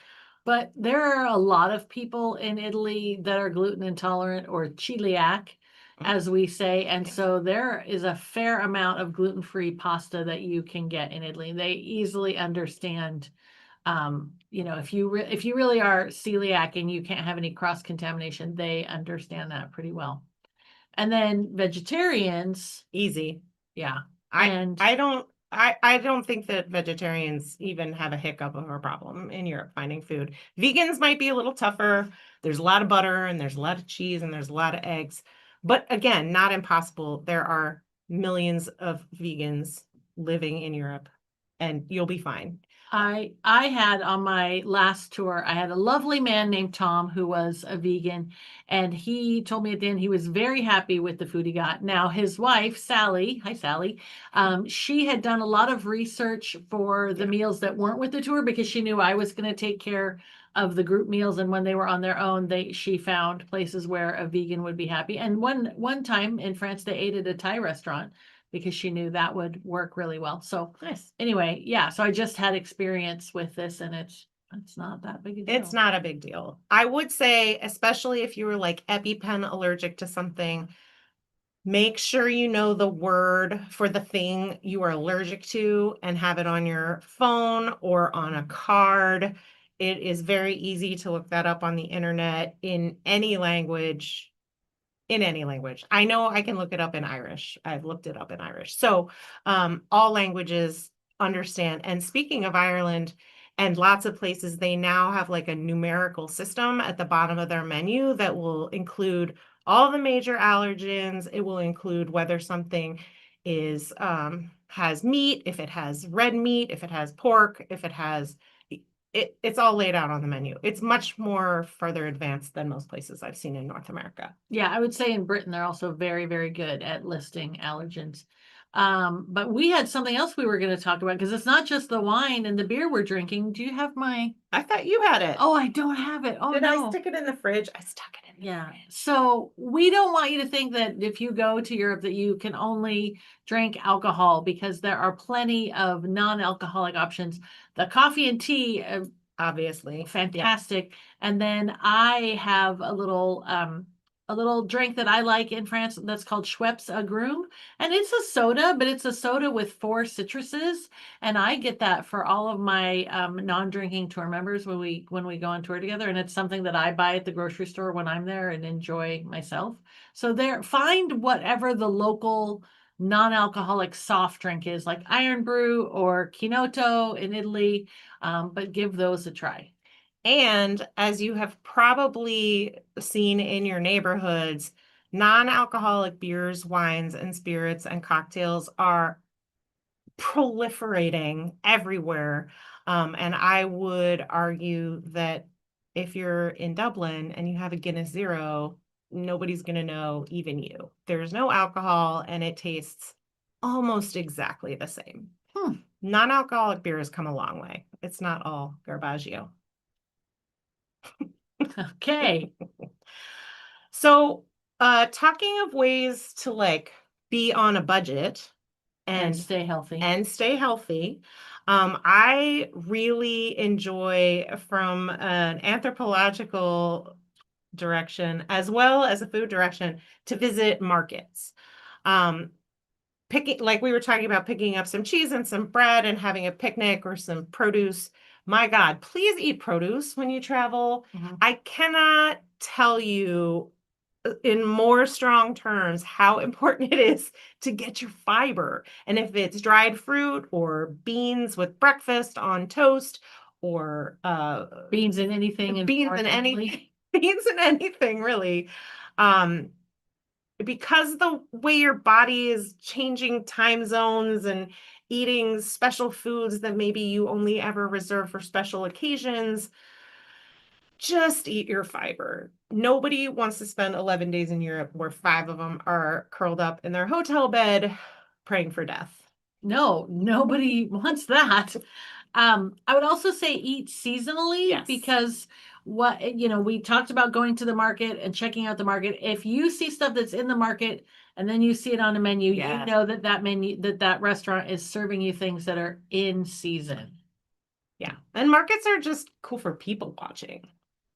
But there are a lot of people in Italy that are gluten intolerant or celiac, as we say. And so there is a fair amount of gluten-free pasta that you can get in Italy. They easily understand, if you really are celiac and you can't have any cross contamination, they understand that pretty well. And then vegetarians, Easy. yeah. I don't think that vegetarians even have a hiccup of a problem in Europe finding food. Vegans might be a little tougher. There's a lot of butter and there's a lot of cheese and there's a lot of eggs. But again, not impossible. There are millions of vegans living in Europe and you'll be fine. I had on my last tour, I had a lovely man named Tom who was a vegan, and he told me at the end he was very happy with the food he got. Now his wife, Sally, hi Sally, she had done a lot of research for the meals that weren't with the tour because she knew I was going to take care of the group meals, and when they were on their own, she found places where a vegan would be happy. And one time in France, they ate at a Thai restaurant because she knew that would work really well. So Nice. anyway, yeah, so I just had experience with this and it's not that big a deal. It's not a big deal. I would say, especially if you were like EpiPen allergic to something, make sure you know the word for the thing you are allergic to and have it on your phone or on a card. It is very easy to look that up on the internet in any language. In any language. I know I can look it up in Irish. I've looked it up in Irish. So all languages understand. And speaking of Ireland and lots of places, they now have like a numerical system at the bottom of their menu that will include all the major allergens. It will include whether something is has meat, if it has red meat, if it has pork, if it has it's all laid out on the menu. It's much more further advanced than most places I've seen in North America. Yeah, I would say in Britain, they're also very, very good at listing allergens. But we had something else we were going to talk about because it's not just the wine and the beer we're drinking. Do you have my? I thought you had it. Oh, I don't have it. Oh, Did no. I stick it in the fridge? I stuck it in. Yeah. So we don't want you to think that if you go to Europe that you can only drink alcohol because there are plenty of non-alcoholic options. The coffee and tea, Obviously. fantastic. And then I have a little drink that I like in France that's called Schweppes Agrumes. And it's a soda, but it's a soda with 4 citruses. And I get that for all of my non-drinking tour members when we go on tour together. And it's something that I buy at the grocery store when I'm there and enjoy myself. So find whatever the local non-alcoholic soft drink is, like Iron Brew or Kinoto in Italy, but give those a try. And as you have probably seen in your neighborhoods, non-alcoholic beers, wines, and spirits and cocktails are proliferating everywhere. And I would argue that if you're in Dublin and you have a Guinness Zero, nobody's going to know, even you. There's no alcohol and it tastes almost exactly the same. Non-alcoholic beers come a long way. It's not all garbaggio. Okay. So, talking of ways to like be on a budget And stay healthy. I really enjoy, from an anthropological direction as well as a food direction, to visit markets. Picking, like we were talking about, picking up some cheese and some bread and having a picnic or some produce. My God, please eat produce when you travel. I cannot tell you in more strong terms how important it is to get your fiber. And if it's dried fruit or beans with breakfast on toast, or beans in anything, beans in anything, beans in anything really. Because the way your body is changing time zones and eating special foods that maybe you only ever reserve for special occasions, just eat your fiber. Nobody wants to spend 11 days in Europe where 5 of them are curled up in their hotel bed praying for death. No, nobody wants that. I would also say eat seasonally, because we talked about going to the market and checking out the market. If you see stuff that's in the market and then you see it on a menu, you know that restaurant is serving you things that are in season. Yeah. And markets are just cool for people watching.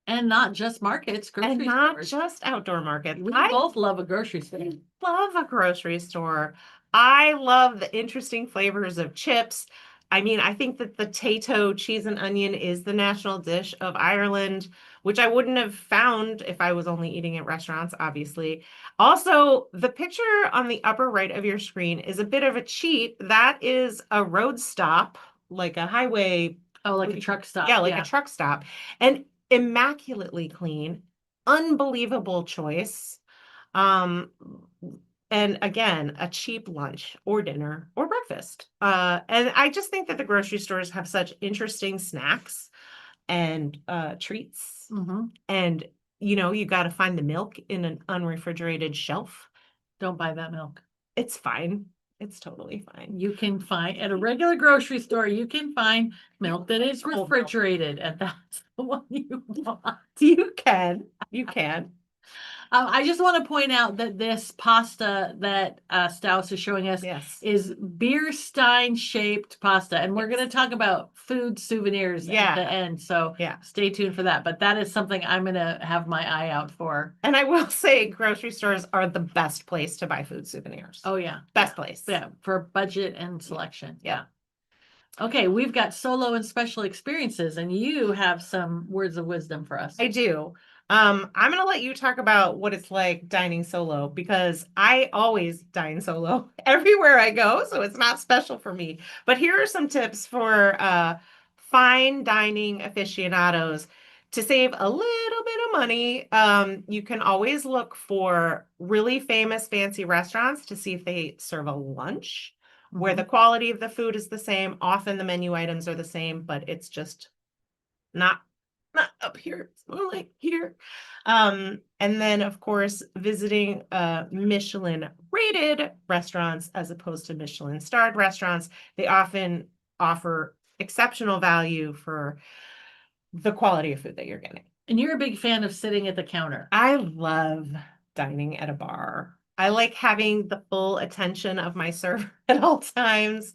And not just markets, grocery and not stores. just outdoor markets. We both love a grocery store. Love a grocery store. I love the interesting flavors of chips. I mean, I think that the Tato cheese and onion is the national dish of Ireland, which I wouldn't have found if I was only eating at restaurants, obviously. Also, the picture on the upper right of your screen is a bit of a cheat. That is a road stop, like a highway. Oh, like a truck stop. Yeah, like a truck stop. And immaculately clean, unbelievable choice. And again, a cheap lunch or dinner or breakfast. And I just think that the grocery stores have such interesting snacks and treats. And you got to find the milk in an unrefrigerated shelf. Don't buy that milk. It's fine. It's totally fine. You can find at a regular grocery store, you can find milk that is refrigerated, and that's the one you want. You can. You can. I just want to point out that this pasta that Stauss is showing us is beer stein shaped pasta. And we're going to talk about food souvenirs at the end. So stay tuned for that. But that is something I'm going to have my eye out for. And I will say grocery stores are the best place to buy food souvenirs. Oh, yeah. Best place. Yeah. For budget and selection. Yeah. Okay. We've got solo and special experiences, and you have some words of wisdom for us. I do. I'm going to let you talk about what it's like dining solo, because I always dine solo everywhere I go, so it's not special for me. But here are some tips for fine dining aficionados to save a little bit of money. You can always look for really famous fancy restaurants to see if they serve a lunch where the quality of the food is the same. Often the menu items are the same, but it's just not up here, it's more like here. And then of course, visiting Michelin rated restaurants as opposed to Michelin starred restaurants. They often offer exceptional value for the quality of food that you're getting. And you're a big fan of sitting at the counter. I love dining at a bar. I like having the full attention of my server at all times.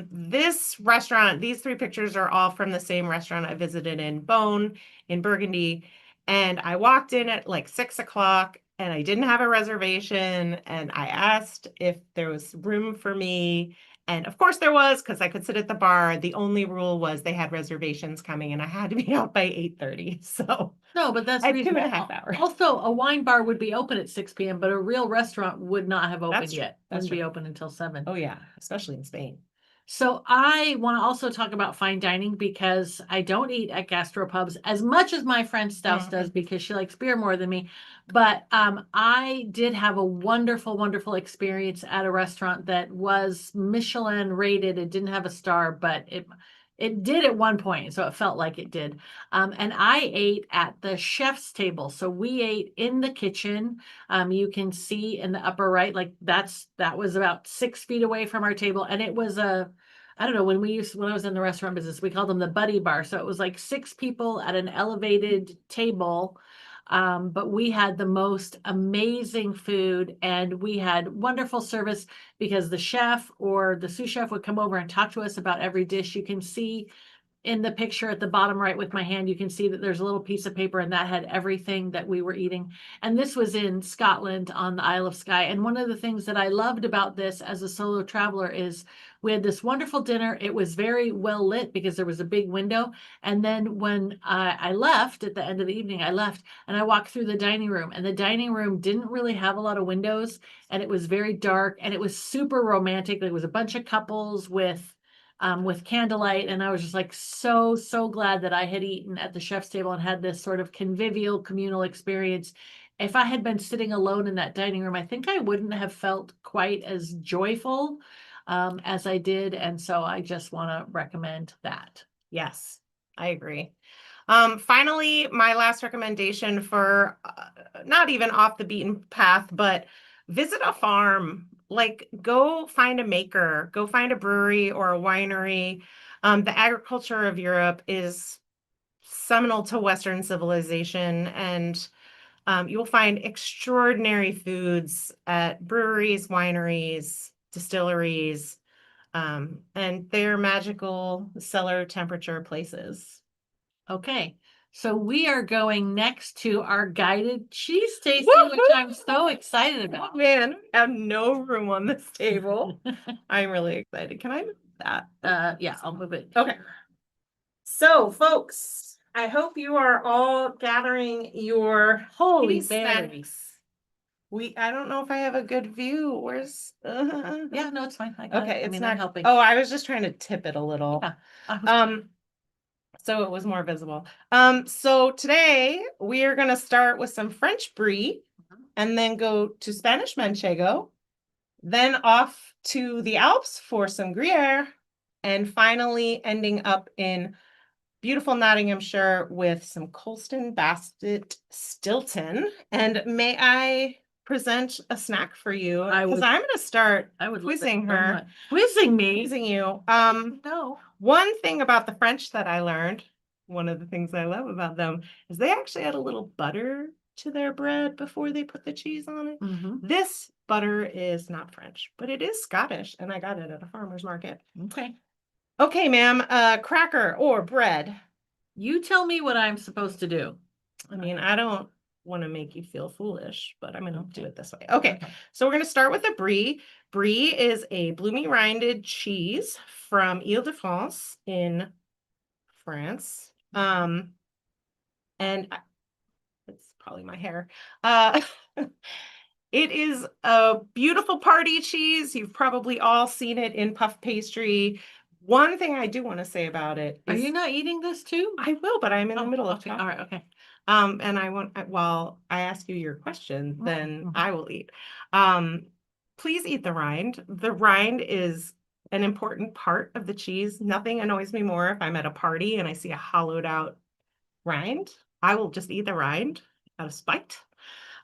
This restaurant, these 3 pictures are all from the same restaurant I visited in Beaune in Burgundy. And I walked in at like 6 o'clock and I didn't have a reservation. And I asked if there was room for me. And of course there was, because I could sit at the bar. The only rule was they had reservations coming and I had to be out by 8:30. So No, but that's I had two and a reasonable. half hours. Also, a wine bar would be open at 6 p.m., but a real restaurant would not have opened That's true. yet. That's Wouldn't be true. open until 7. Oh yeah, especially in Spain. So I want to also talk about fine dining because I don't eat at gastropubs as much as my friend Stauss does because she likes beer more than me. But I did have a wonderful, wonderful experience at a restaurant that was Michelin rated. It didn't have a star, but it did at one point, so it felt like it did. And I ate at the chef's table. So we ate in the kitchen. You can see in the upper right, like that was about 6 feet away from our table. And it was I don't know, when I was in the restaurant business, we called them the buddy bar. So it was like 6 people at an elevated table. But we had the most amazing food and we had wonderful service because the chef or the sous chef would come over and talk to us about every dish. You can see in the picture at the bottom right with my hand, you can see that there's a little piece of paper and that had everything that we were eating. And this was in Scotland on the Isle of Skye. And one of the things that I loved about this as a solo traveler is we had this wonderful dinner. It was very well lit because there was a big window. And then when I left at the end of the evening, I left and I walked through the dining room, and the dining room didn't really have a lot of windows and it was very dark and it was super romantic. There was a bunch of couples with candlelight. And I was just like, so glad that I had eaten at the chef's table and had this sort of convivial communal experience. If I had been sitting alone in that dining room, I think I wouldn't have felt quite as joyful as I did. And so I just want to recommend that. Yes, I agree. Finally, my last recommendation for not even off the beaten path, but visit a farm. Like, go find a maker, go find a brewery or a winery. The agriculture of Europe is seminal to Western civilization, and you'll find extraordinary foods at breweries, wineries, distilleries, and they're magical cellar temperature places. Okay. So we are going next to our guided cheese tasting, which I'm so excited about. Oh, man, I have no room on this table. I'm really excited. Can I move that? Yeah, I'll move it. Okay. So, folks, I hope you are all gathering your Holy cheese berries. snacks. I don't know if I have a good view. Where's Yeah, no, it's fine. okay, I it's mean, not I'm helping. Oh, I was just trying to tip it a little. Yeah. So it was more visible. So today we are going to start with some French brie and then go to Spanish manchego, then off to the Alps for some Gruyere, and finally ending up in beautiful Nottinghamshire with some Colston Basset Stilton. And may I present a snack for you? Because I'm going to start quizzing her. Quizzing me? Quizzing you. No. One thing about the French that I learned, one of the things I love about them, is they actually add a little butter to their bread before they put the cheese on it. This butter is not French, but it is Scottish, and I got it at a farmer's market. Okay. Okay, ma'am, cracker or bread? You tell me what I'm supposed to do. I mean, I don't want to make you feel foolish, but I'm going to do it this way. Okay, so we're going to start with the brie. Brie is a bloomy rinded cheese from Ile-de-France in France. And it's probably my hair. It is a beautiful party cheese. You've probably all seen it in puff pastry. One thing I do want to say about it is, are you not eating this too? I will, but I'm in the middle of talking. All right, okay. And I want, while I ask you your question, then I will eat. Please eat the rind. The rind is an important part of the cheese. Nothing annoys me more if I'm at a party and I see a hollowed out rind. I will just eat the rind out of spite.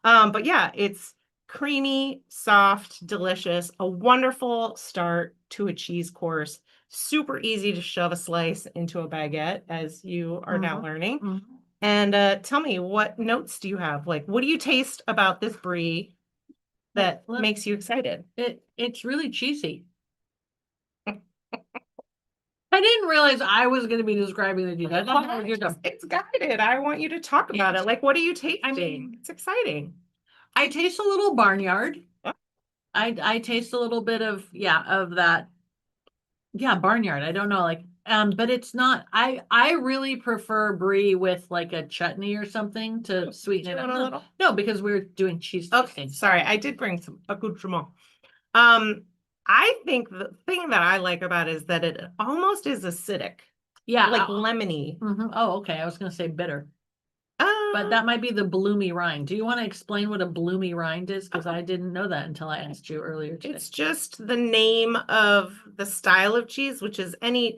But yeah, it's creamy, soft, delicious, a wonderful start to a cheese course. Super easy to shove a slice into a baguette, as you are now learning. And tell me, what notes do you have? Like, what do you taste about this brie that makes you excited? It's really cheesy. I didn't realize I was going to be describing the cheese. I thought it's guided. I want you to talk about it. Like, what are you tasting? I mean, it's exciting. I taste a little barnyard. I taste a little bit of that Yeah, barnyard. I don't know, like, but it's not, I really prefer brie with like a chutney or something to sweeten You it up. want a No, little? no, because we're doing cheese Okay, tasting. sorry, I did bring some accoutrement. Um, I think the thing that I like about it is that it almost is acidic, Yeah. like lemony. Oh, okay. I was gonna say bitter, but Uh, that might be the bloomy rind. Do you want to explain what a bloomy rind is? Because I didn't know that until I asked you earlier today. it's just the name of the style of cheese, which is I mean,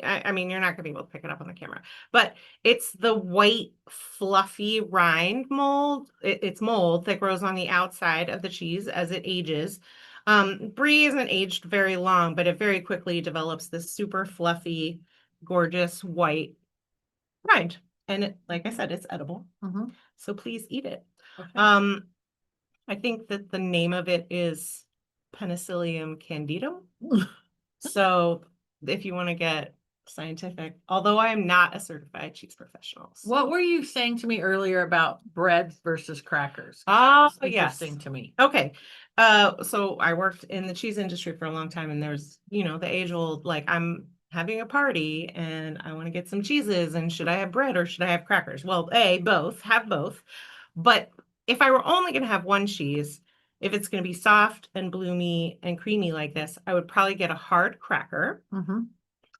you're not gonna be able to pick it up on the camera, but it's the white, fluffy rind mold. It's mold that grows on the outside of the cheese as it ages. Brie isn't aged very long, but it very quickly develops this super fluffy, gorgeous white rind. And it, like I said, it's edible. Mhm. So please eat it. Okay. I think that the name of it is Penicillium candidum. So if you want to get scientific, although I am not a certified cheese professional. What were you saying to me earlier about bread versus crackers? Oh, It's interesting yes. to me. Okay. So I worked in the cheese industry for a long time, and there's, the age old, like, I'm having a party and I want to get some cheeses, and should I have bread or should I have crackers? Well, both, have both. But if I were only going to have one cheese, if it's going to be soft and bloomy and creamy like this, I would probably get a hard cracker. Mhm.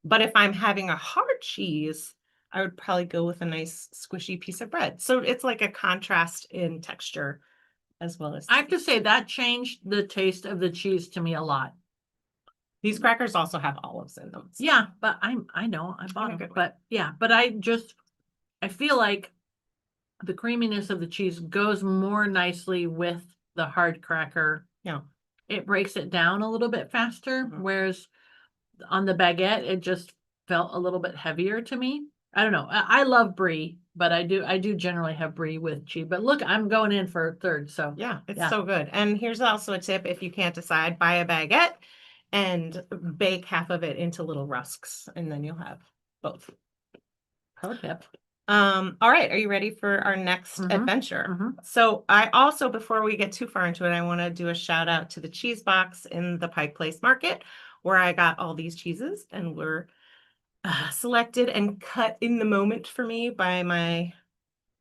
But if I'm having a hard cheese, I would probably go with a nice squishy piece of bread. So it's like a contrast in texture as well as I have to taste. say that changed the taste of the cheese to me a lot. These crackers also have olives in them. Yeah, but I know I In bought a them, good way. but yeah, but I feel like the creaminess of the cheese goes more nicely with the hard cracker. Yeah. It breaks it down a little bit faster, Mhm. whereas on the baguette, it just felt a little bit heavier to me. I don't know. I love brie, but I do generally have brie with cheese. But look, I'm going in for a third, so Yeah, it's yeah. so good. And here's also a tip if you can't decide, buy a baguette and bake half of it into little rusks, and then you'll have both. Pro tip. All right, are you ready for our next adventure? So I also, before we get too far into it, I want to do a shout out to the cheese box in the Pike Place Market, where I got all these cheeses and were selected and cut in the moment for me by my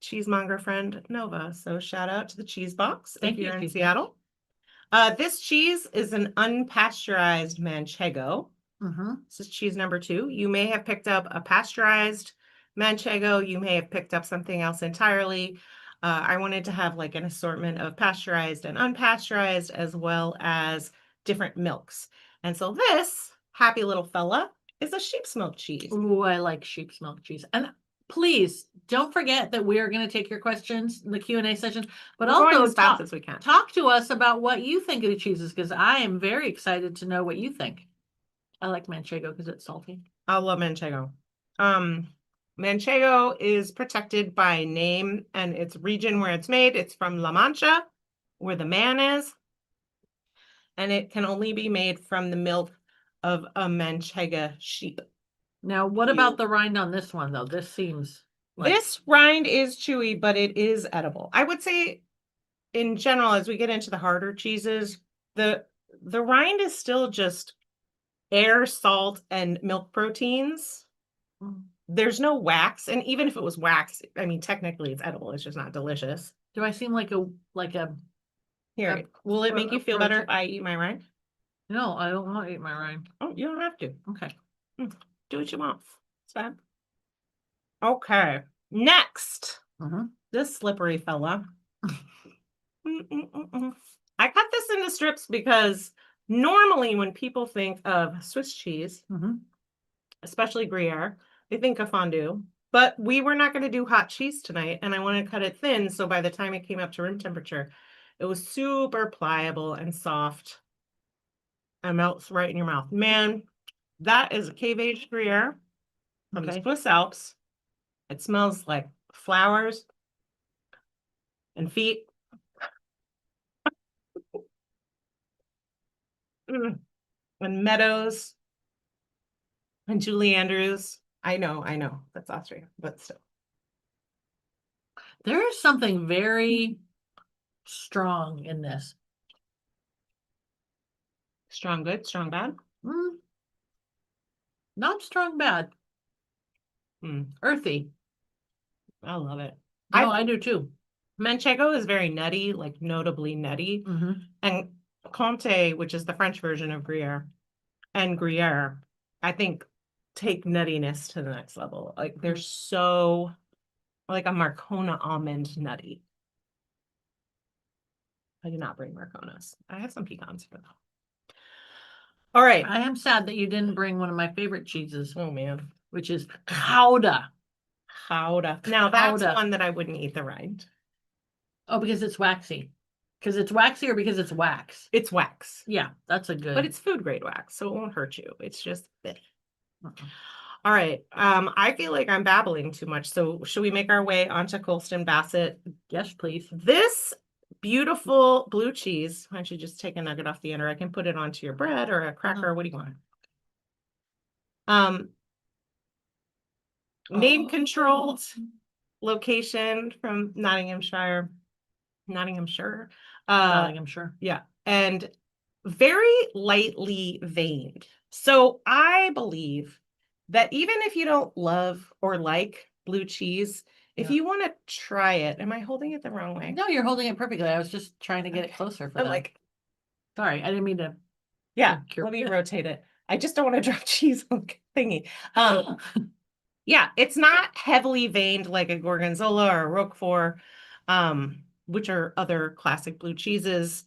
cheesemonger friend Nova. So shout out to the cheese box Thank if you, you're in cheese box. Seattle. This cheese is an unpasteurized manchego. This is cheese number 2. You may have picked up a pasteurized manchego. You may have picked up something else entirely. I wanted to have like an assortment of pasteurized and unpasteurized, as well as different milks. And so this happy little fella is a sheep's milk cheese. Ooh, I like sheep's milk cheese. And please don't forget that we are going to take your questions in the Q&A session, but We're going also as fast as we can. talk to us about what you think of the cheeses, because I am very excited to know what you think. I like manchego because it's salty. I love manchego. Manchego is protected by name and its region where it's made. It's from La Mancha, where the man is. And it can only be made from the milk of a manchega sheep. Now, what about the rind on this one, though? This seems like... This rind is chewy, but it is edible. I would say, in general, as we get into the harder cheeses, the rind is still just air, salt, and milk proteins. There's no wax, and even if it was wax, I mean, technically it's edible. It's just not delicious. Do I seem like a Here, will it make you feel better if I eat my rind? No, I don't want to eat my rind. Oh, you don't have to. Okay. Do what you want. It's fine. Okay. Next, this slippery fella. I cut this into strips because normally when people think of Swiss cheese, especially Gruyere, they think of fondue. But we were not going to do hot cheese tonight, and I want to cut it thin, so by the time it came up to room temperature, it was super pliable and soft and melts right in your mouth. Man, that is a cave-aged Gruyere from the Swiss Alps. It smells like flowers and feet. And meadows and Julie Andrews. I know. That's Austria, but still. There is something very strong in this. Strong good, strong bad. Not strong bad. Earthy. I love it. No, I do too. Manchego is very nutty, like notably nutty. And Comté, which is the French version of Gruyere, and Gruyere, I think take nuttiness to the next level. Like they're so like a Marcona almond nutty. I did not bring Marconas. I have some pecans for them. All right. I am sad that you didn't bring one of my favorite cheeses, Oh man. which is Gouda. Gouda. Now that's Gouda. one that I wouldn't eat the rind. Oh, because it's waxy. Because it's waxy or because it's wax? It's wax. Yeah, that's a good. But it's food grade wax, so it won't hurt you. It's just bleh. Uh-uh. All right. I feel like I'm babbling too much. So should we make our way onto Colston Bassett? Yes, please. This beautiful blue cheese. Why don't you just take a nugget off the end, or I can put it onto your bread or a cracker. What do you want? Name controlled location from Nottinghamshire. Nottinghamshire. Nottinghamshire. Yeah. And very lightly veined. So I believe that even if you don't love or like blue cheese, if you want to try it, am I holding it the wrong way? No, you're holding it perfectly. I was just trying to get it closer for I'm them. like, sorry, I didn't mean to. yeah, let me rotate it. I just don't want to drop cheese on the thingy. Yeah, it's not heavily veined like a Gorgonzola or a Roquefort, which are other classic blue cheeses.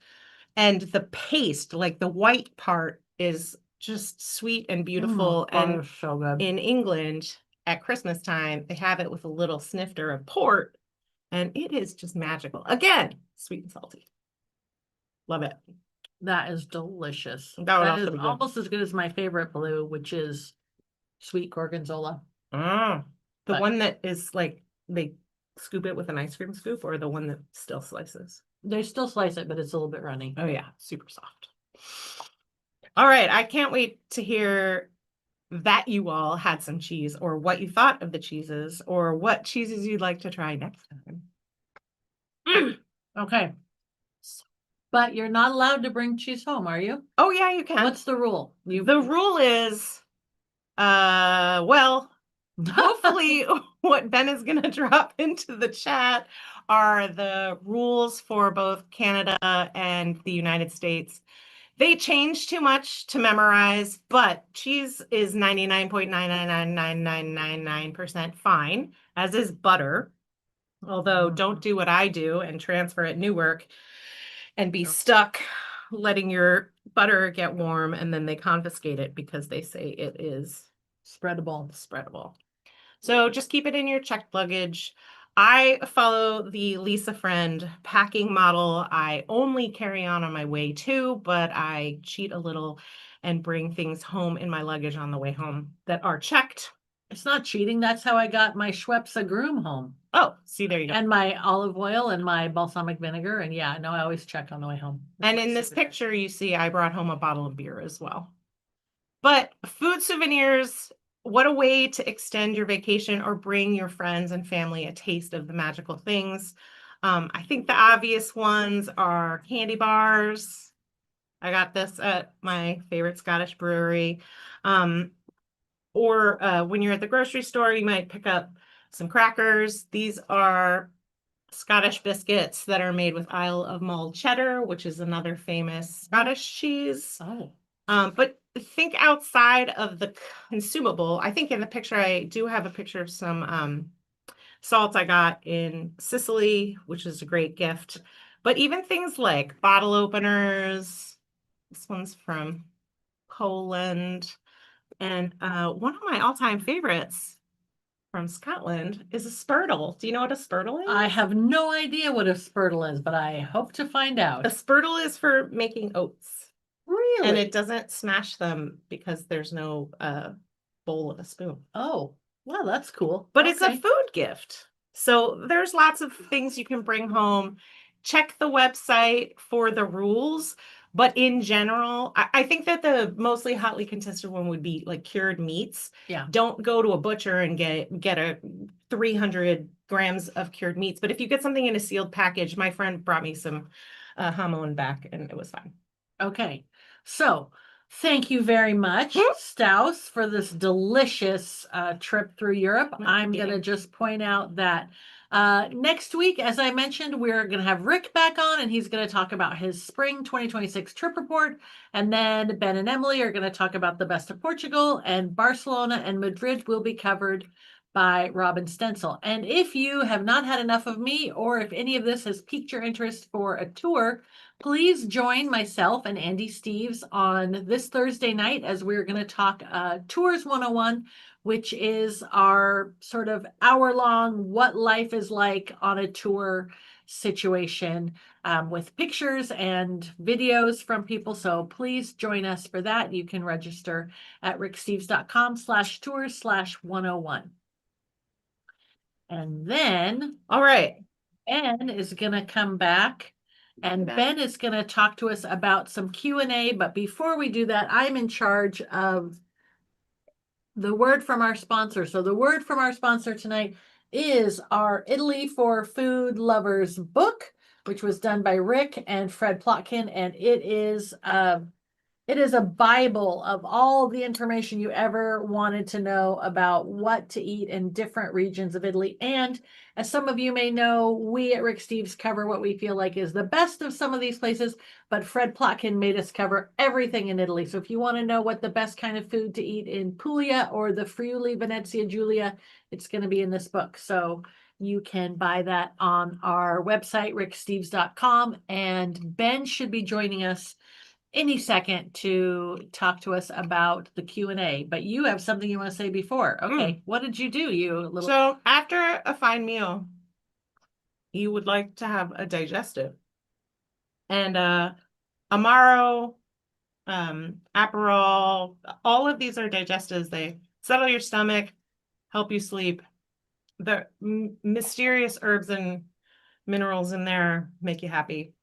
And the paste, like the white part, is just sweet and beautiful. And so good. in England at Christmas time, they have it with a little snifter of port, and it is just magical. Again, sweet and salty. Love it. That is delicious. That is almost as good as my favorite blue, which is sweet Gorgonzola. The one that is like they scoop it with an ice cream scoop, or the one that still slices? They still slice it, but it's a little bit runny. Oh yeah, super soft. All right, I can't wait to hear that you all had some cheese, or what you thought of the cheeses, or what cheeses you'd like to try next time. Okay. But you're not allowed to bring cheese home, are you? Oh yeah, you can. What's the rule? The rule is, well, hopefully what Ben is going to drop into the chat are the rules for both Canada and the United States. They change too much to memorize, but cheese is 99.9999999% fine, as is butter. Although don't do what I do and transfer at Newark and be stuck letting your butter get warm, and then they confiscate it because they say it is spreadable. So just keep it in your checked luggage. I follow the Lisa Friend packing model. I only carry on my way too, but I cheat a little and bring things home in my luggage on the way home that are checked. It's not cheating. That's how I got my Schweppes agrumes home. Oh, see, there you go. And my olive oil and my balsamic vinegar. And yeah, no, I always check on the way home. And in this picture, you see I brought home a bottle of beer as well. But food souvenirs, what a way to extend your vacation or bring your friends and family a taste of the magical things. I think the obvious ones are candy bars. I got this at my favorite Scottish brewery. Or when you're at the grocery store, you might pick up some crackers. These are Scottish biscuits that are made with Isle of Mull cheddar, which is another famous Scottish cheese. But think outside of the consumable. I think in the picture, I do have a picture of some salt I got in Sicily, which is a great gift. But even things like bottle openers. This one's from Poland. And one of my all-time favorites from Scotland is a spurtle. Do you know what a spurtle is? I have no idea what a spurtle is, but I hope to find out. A spurtle is for making oats. Really? And it doesn't smash them because there's no bowl of a spoon. Oh, well, that's cool. But it's a food gift. So there's lots of things you can bring home. Check the website for the rules. But in general, I think that the mostly hotly contested one would be like cured meats. Yeah. Don't go to a butcher and get a 300 grams of cured meats. But if you get something in a sealed package, my friend brought me some hamon back and it was fine. Okay. So Thank you very much, Hmm? Stauss, for this delicious trip through Europe. My I'm going to beginning. just point out that next week, as I mentioned, we're going to have Rick back on, and he's going to talk about his spring 2026 trip report. And then Ben and Emily are going to talk about the best of Portugal, and Barcelona and Madrid will be covered by Robin Stencil. And if you have not had enough of me, or if any of this has piqued your interest for a tour, please join myself and Andy Steves on this Thursday night as we're going to talk Tours 101, which is our sort of hour-long what life is like on a tour situation with pictures and videos from people. So please join us for that. You can register at ricksteves.com/tours/101. And then All right. Ben is going to come back and Ben is going to talk to us about some Q&A. But before we do that, I'm in charge of the word from our sponsor. So the word from our sponsor tonight is our Italy for Food Lovers book, which was done by Rick and Fred Plotkin. And it is a Bible of all the information you ever wanted to know about what to eat in different regions of Italy. And as some of you may know, we at Rick Steves cover what we feel like is the best of some of these places, but Fred Plotkin made us cover everything in Italy. So if you want to know what the best kind of food to eat in Puglia or the Friuli Venezia Giulia, it's going to be in this book. So you can buy that on our website, ricksteves.com. And Ben should be joining us any second to talk to us about the Q&A, but you have something you want to say before. Okay, what did you do, you little? So after a fine meal, you would like to have a digestive. And Amaro, Aperol, all of these are digestives. They settle your stomach, help you sleep. The mysterious herbs and minerals in there make you happy.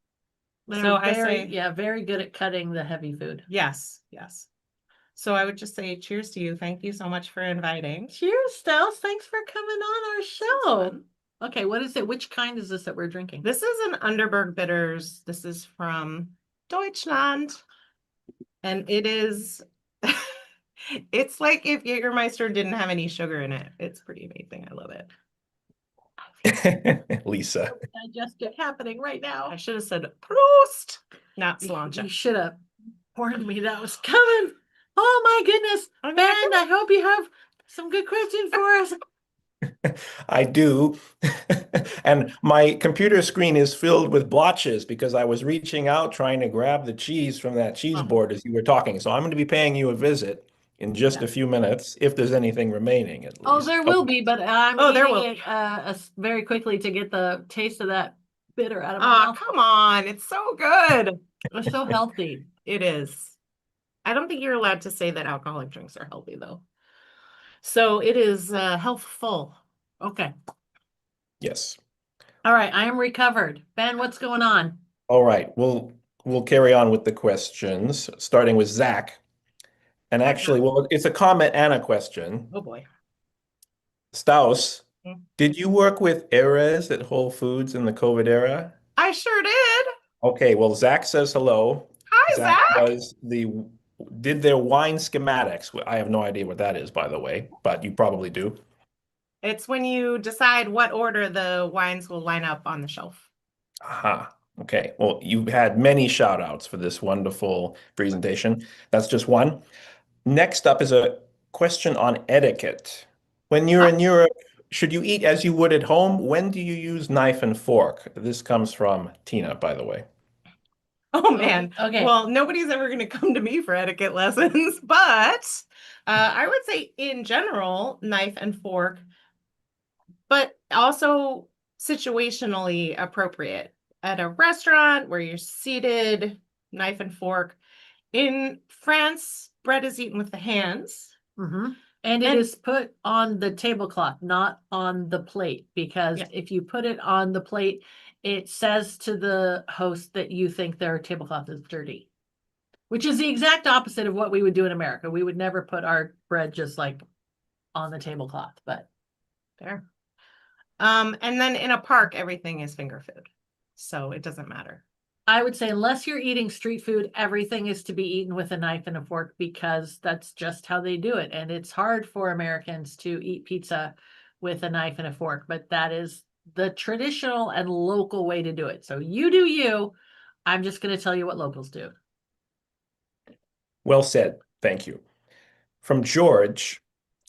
So I say, yeah, very good at cutting the heavy food. yes, yes. So I would just say cheers to you. Thank you so much for inviting. Cheers, Stauss. Thanks for coming on our show. Okay, what is it? Which kind is this that we're drinking? This is an Underberg Bitters. This is from Deutschland. And it is, it's like if Jägermeister didn't have any sugar in it. It's pretty amazing. I love it. Lisa. Digestive happening right now. I should have said Prost, not You Sláinte. should have warned me that was coming. Oh my goodness. I'm Ben, not- I hope you have some good questions for us. I do. And my computer screen is filled with blotches because I was reaching out trying to grab the cheese from that cheese board as you were talking. So I'm going to be paying you a visit in just a few minutes, if there's anything remaining at least. Oh, there will be, but I'm there eating will it very quickly to get the taste of that bitter out of my Oh, mouth. come on. It's so good. It's so healthy. It is. I don't think you're allowed to say that alcoholic drinks are healthy, though. So it is healthful. Okay. Yes. All right. I am recovered. Ben, what's going on? All right. We'll carry on with the questions, starting with Zach. And actually, well, it's a comment and a question. Oh boy. Stauss, Hmm. did you work with Erez at Whole Foods in the COVID era? I sure did. Okay, well, Zach says hello. Hi, Zach Zach. did their wine schematics. I have no idea what that is, by the way, but you probably do. It's when you decide what order the wines will line up on the shelf. Aha. Okay. Well, you had many shout outs for this wonderful presentation. That's just one. Next up is a question on etiquette. When you're in Europe, should you eat as you would at home? When do you use knife and fork? This comes from Tina, by the way. Oh man. Okay. Well, nobody's ever going to come to me for etiquette lessons, but I would say in general, knife and fork, but also situationally appropriate. At a restaurant where you're seated, knife and fork. In France, bread is eaten with the hands. Mm-hmm. And it is put on the tablecloth, not on the plate, because if you put it on the plate, it says to the host that you think their tablecloth is dirty, which is the exact opposite of what we would do in America. We would never put our bread just like on the tablecloth, but there. And then in a park, everything is finger food, so it doesn't matter. I would say unless you're eating street food, everything is to be eaten with a knife and a fork because that's just how they do it. And it's hard for Americans to eat pizza with a knife and a fork, but that is the traditional and local way to do it. So you do you. I'm just going to tell you what locals do. Well said. Thank you. From George,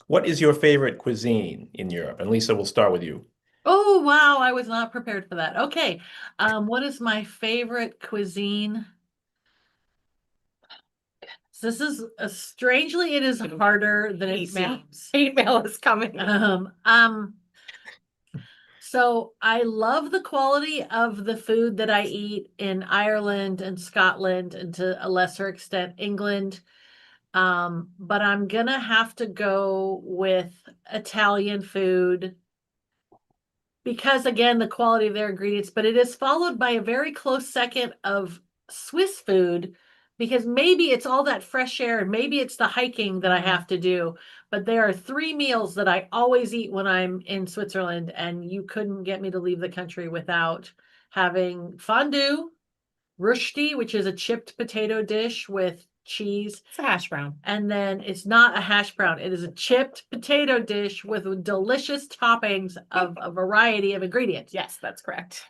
what is your favorite cuisine in Europe? And Lisa, we'll start with you. Oh, wow. I was not prepared for that. Okay. What is my favorite cuisine? This is strangely, it is harder than it Hate mail. seems. Hate mail is coming. So I love the quality of the food that I eat in Ireland and Scotland and to a lesser extent England. But I'm gonna have to go with Italian food because again, the quality of their ingredients, but it is followed by a very close second of Swiss food because maybe it's all that fresh air and maybe it's the hiking that I have to do. But there are three meals that I always eat when I'm in Switzerland, and you couldn't get me to leave the country without having fondue, Rösti, which is a chipped potato dish with cheese. It's a hash brown. And then it's not a hash brown. It is a chipped potato dish with delicious toppings of a variety of ingredients. Yes, that's correct.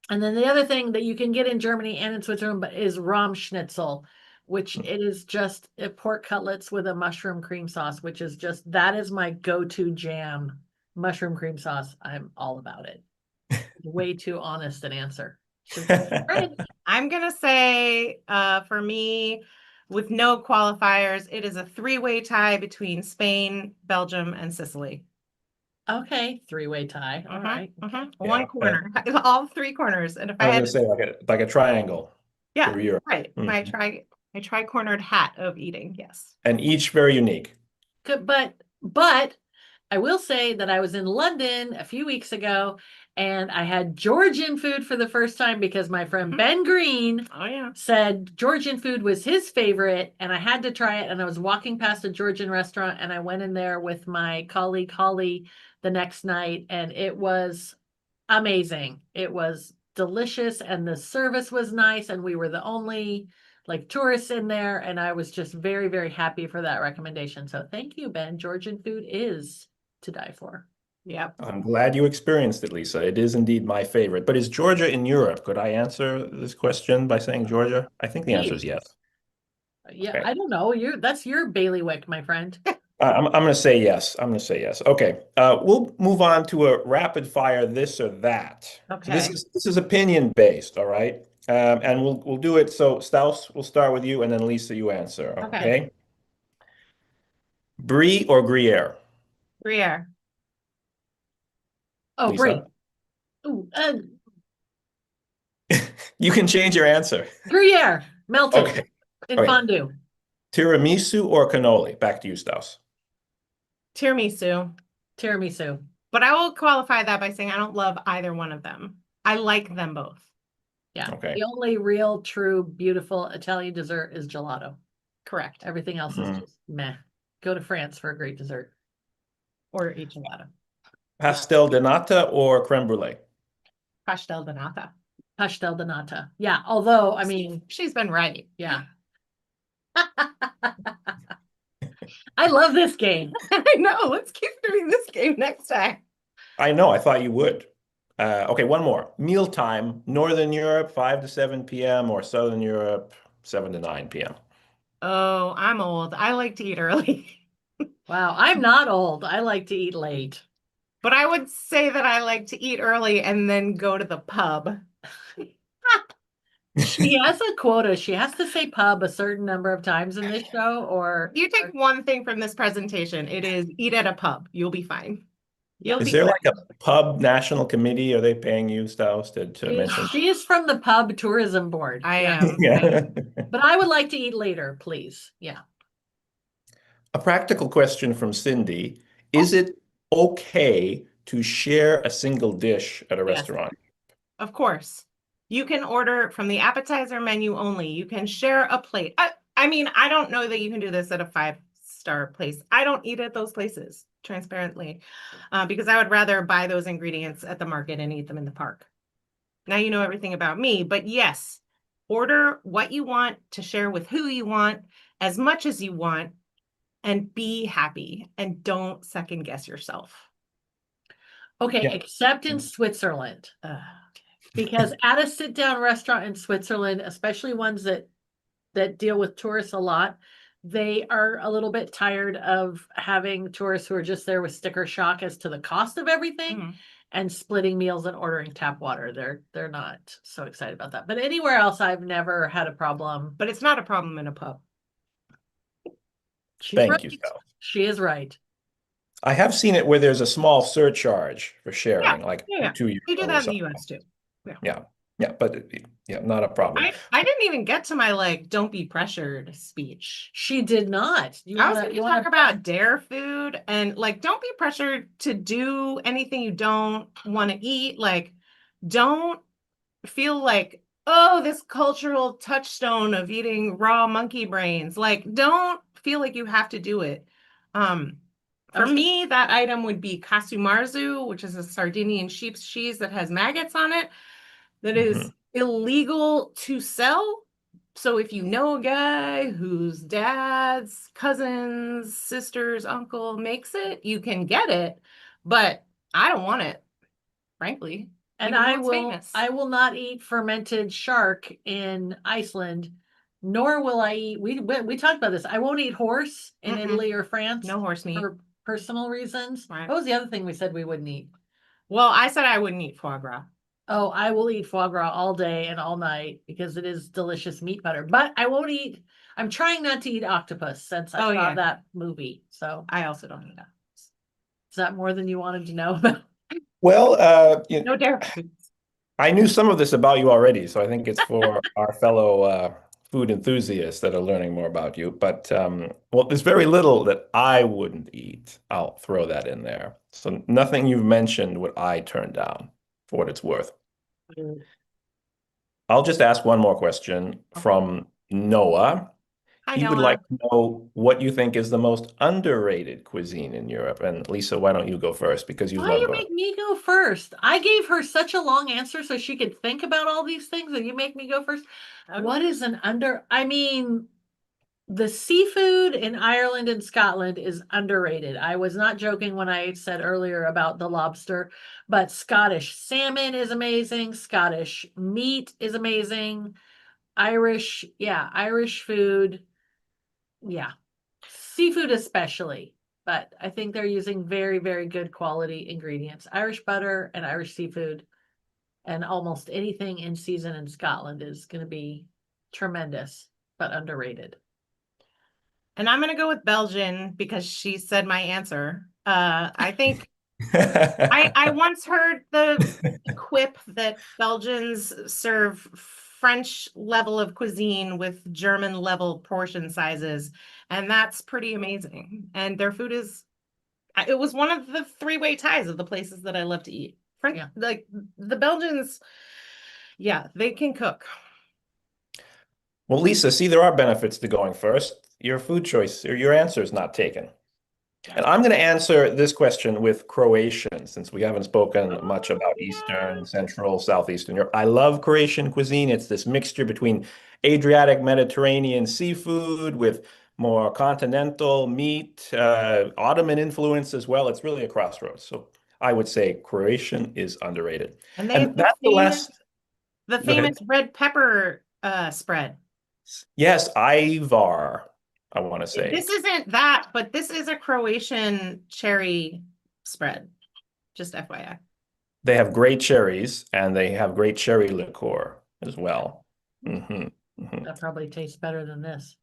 And then the other thing that you can get in Germany and in Switzerland but is Rahmschnitzel, which it is just a pork cutlets with a mushroom cream sauce, which is just that is my go-to jam. Mushroom cream sauce. I'm all about it. Way too honest an answer. Right. I'm gonna say, for me, with no qualifiers, it is a three-way tie between Spain, Belgium, and Sicily. Okay, three-way tie. All right. One corner, all three corners. And if I I was had going to say like a triangle yeah, for Europe. right. My tri-cornered hat of eating, yes. And each very unique. Good, but I will say that I was in London a few weeks ago and I had Georgian food for the first time because my friend Ben Green Oh yeah. said Georgian food was his favorite and I had to try it. And I was walking past a Georgian restaurant and I went in there with my colleague Holly the next night and it was amazing. It was delicious and the service was nice and we were the only like tourists in there and I was just very, very happy for that recommendation. So thank you, Ben. Georgian food is to die for. Yep. I'm glad you experienced it, Lisa. It is indeed my favorite. But is Georgia in Europe? Could I answer this question by saying Georgia? I think the answer is yes. Yeah, Okay. I don't know. That's your bailiwick, my friend. I'm going to say yes. I'm going to say yes. Okay. We'll move on to a rapid fire this or that. So Okay. this is opinion based, all right? And we'll do it. So Stauss, we'll start with you, and then Lisa, you answer. Okay. Brie or Gruyere? Gruyere. Oh, Lisa? Brie. Ooh, You can change your answer. Gruyere, melted Okay. in All right. fondue. Tiramisu or cannoli? Back to you, Stauss. Tiramisu. Tiramisu. But I will qualify that by saying I don't love either one of them. I like them both. Yeah. Okay. The only real, true, beautiful Italian dessert is gelato. Correct. Everything else is just meh. Go to France for a great dessert. Or eat gelato. Pastel de nata or creme brulee? Pastel de nata. Pastel de nata. Yeah. Although, I mean, she's been right. Yeah. I love this game. I know. Let's keep doing this game next time. I know. I thought you would. Okay, one more. Mealtime, Northern Europe, 5 to 7 p.m. or Southern Europe, 7 to 9 p.m. Oh, I'm old. I like to eat early. Wow, I'm not old. I like to eat late. But I would say that I like to eat early and then go to the pub. She has a quota. She has to say pub a certain number of times in this show, or You take one thing from this presentation. It is eat at a pub. You'll be fine. Is there like a pub national committee? Are they paying you, Stauss, to mention? She is from the pub tourism board. I am. Yeah. But I would like to eat later, please. Yeah. A practical question from Cindy. Is it okay to share a single dish at a restaurant? Of course. You can order from the appetizer menu only. You can share a plate. I mean, I don't know that you can do this at a 5-star place. I don't eat at those places, transparently, because I would rather buy those ingredients at the market and eat them in the park. Now you know everything about me. But yes, order what you want to share with who you want, as much as you want, and be happy and don't second guess yourself. Okay, Yeah. except in Switzerland. Because at a sit-down restaurant in Switzerland, especially ones that deal with tourists a lot, they are a little bit tired of having tourists who are just there with sticker shock as to the cost of everything Mhm. and splitting meals and ordering tap water. They're not so excited about that. But anywhere else, I've never had a problem. But it's not a problem in a pub. She's Thank right. you, Stauss. She is right. I have seen it where there's a small surcharge for Yeah, sharing, like yeah. €2 They do or that in the something. US too. Yeah. Yeah, yeah, but yeah, not a problem. I didn't even get to my like don't be pressured speech. She did not. I was going to talk about dare food and like don't be pressured to do anything you don't want to eat. Like don't feel like, oh, this cultural touchstone of eating raw monkey brains. Like don't feel like you have to do it. For me, that item would be kasumarzu, which is a Sardinian sheep's cheese that has maggots on it that is illegal to sell. So if you know a guy whose dad's cousin's sister's uncle makes it, you can get it, but I don't want it, frankly. And even though it's famous. I will not eat fermented shark in Iceland, nor will I eat, we talked about this. I won't eat horse in Italy or France No horse meat. for personal reasons. Right. What was the other thing we said we wouldn't eat? Well, I said I wouldn't eat foie gras. Oh, I will eat foie gras all day and all night because it is delicious meat butter. But I won't eat, I'm trying not to eat octopus since I saw that movie. So I also don't eat that. is that more than you wanted to know about? Well, No dare foods. I knew some of this about you already, so I think it's for our fellow food enthusiasts that are learning more about you. But well, there's very little that I wouldn't eat. I'll throw that in there. So nothing you've mentioned would I turn down for what it's worth. I'll just ask one more question from Noah. Hi, He would Noah. like to know what you think is the most underrated cuisine in Europe. And Lisa, why don't you go first because you Why love you going. make me go first? I gave her such a long answer so she could think about all these things, and you make me go first. What is an I mean, the seafood in Ireland and Scotland is underrated. I was not joking when I said earlier about the lobster, but Scottish salmon is amazing. Scottish meat is amazing. Irish food. Yeah. Seafood especially, but I think they're using very, very good quality ingredients. Irish butter and Irish seafood and almost anything in season in Scotland is going to be tremendous, but underrated. And I'm going to go with Belgian because she said my answer. I think I once heard the quip that Belgians serve French level of cuisine with German level portion sizes, and that's pretty amazing. And their food it was one of the three-way ties of the places that I love to eat. Like the Belgians, yeah, they can cook. Well, Lisa, see, there are benefits to going first. Your food choice or your answer is not taken. And I'm going to answer this question with Croatian, since we haven't spoken much about Eastern, Central, Southeastern Europe. I love Croatian cuisine. It's this mixture between Adriatic Mediterranean seafood with more continental meat, Ottoman influence as well. It's really a crossroads. So I would say Croatian is underrated. And they have that's the last. The famous red pepper spread. Yes, Ivar, I want to say. This isn't that, but this is a Croatian cherry spread. Just FYI. They have great cherries and they have great cherry liqueur as well. That probably tastes better than this.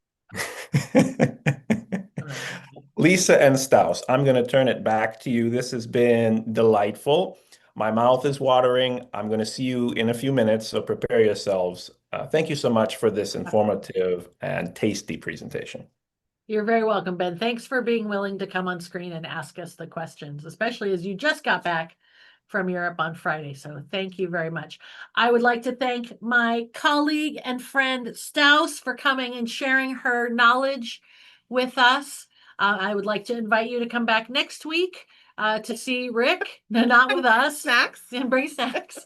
Lisa and Stauss, I'm going to turn it back to you. This has been delightful. My mouth is watering. I'm going to see you in a few minutes, so prepare yourselves. Thank you so much for this informative and tasty presentation. You're very welcome, Ben. Thanks for being willing to come on screen and ask us the questions, especially as you just got back from Europe on Friday. So thank you very much. I would like to thank my colleague and friend Stauss for coming and sharing her knowledge with us. I would like to invite you to come back next week to see Rick, no, not with us, Snacks. and bring snacks,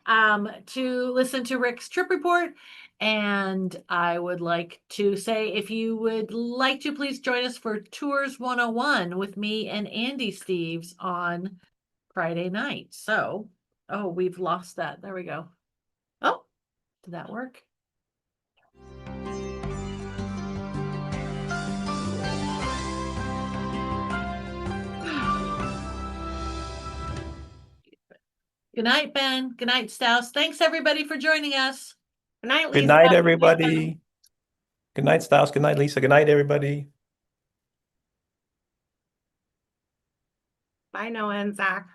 to listen to Rick's trip report. And I would like to say, if you would like to, please join us for Tours 101 with me and Andy Steves on Friday night. So, oh, we've lost that. There we go. Oh, Did that work? Good night, Ben. Good night, Stauss. Thanks everybody for joining us. good night, Good Lisa. night, everybody. Good night, Stauss. Good night, Lisa. Good night, everybody. Bye, Noah and Zach.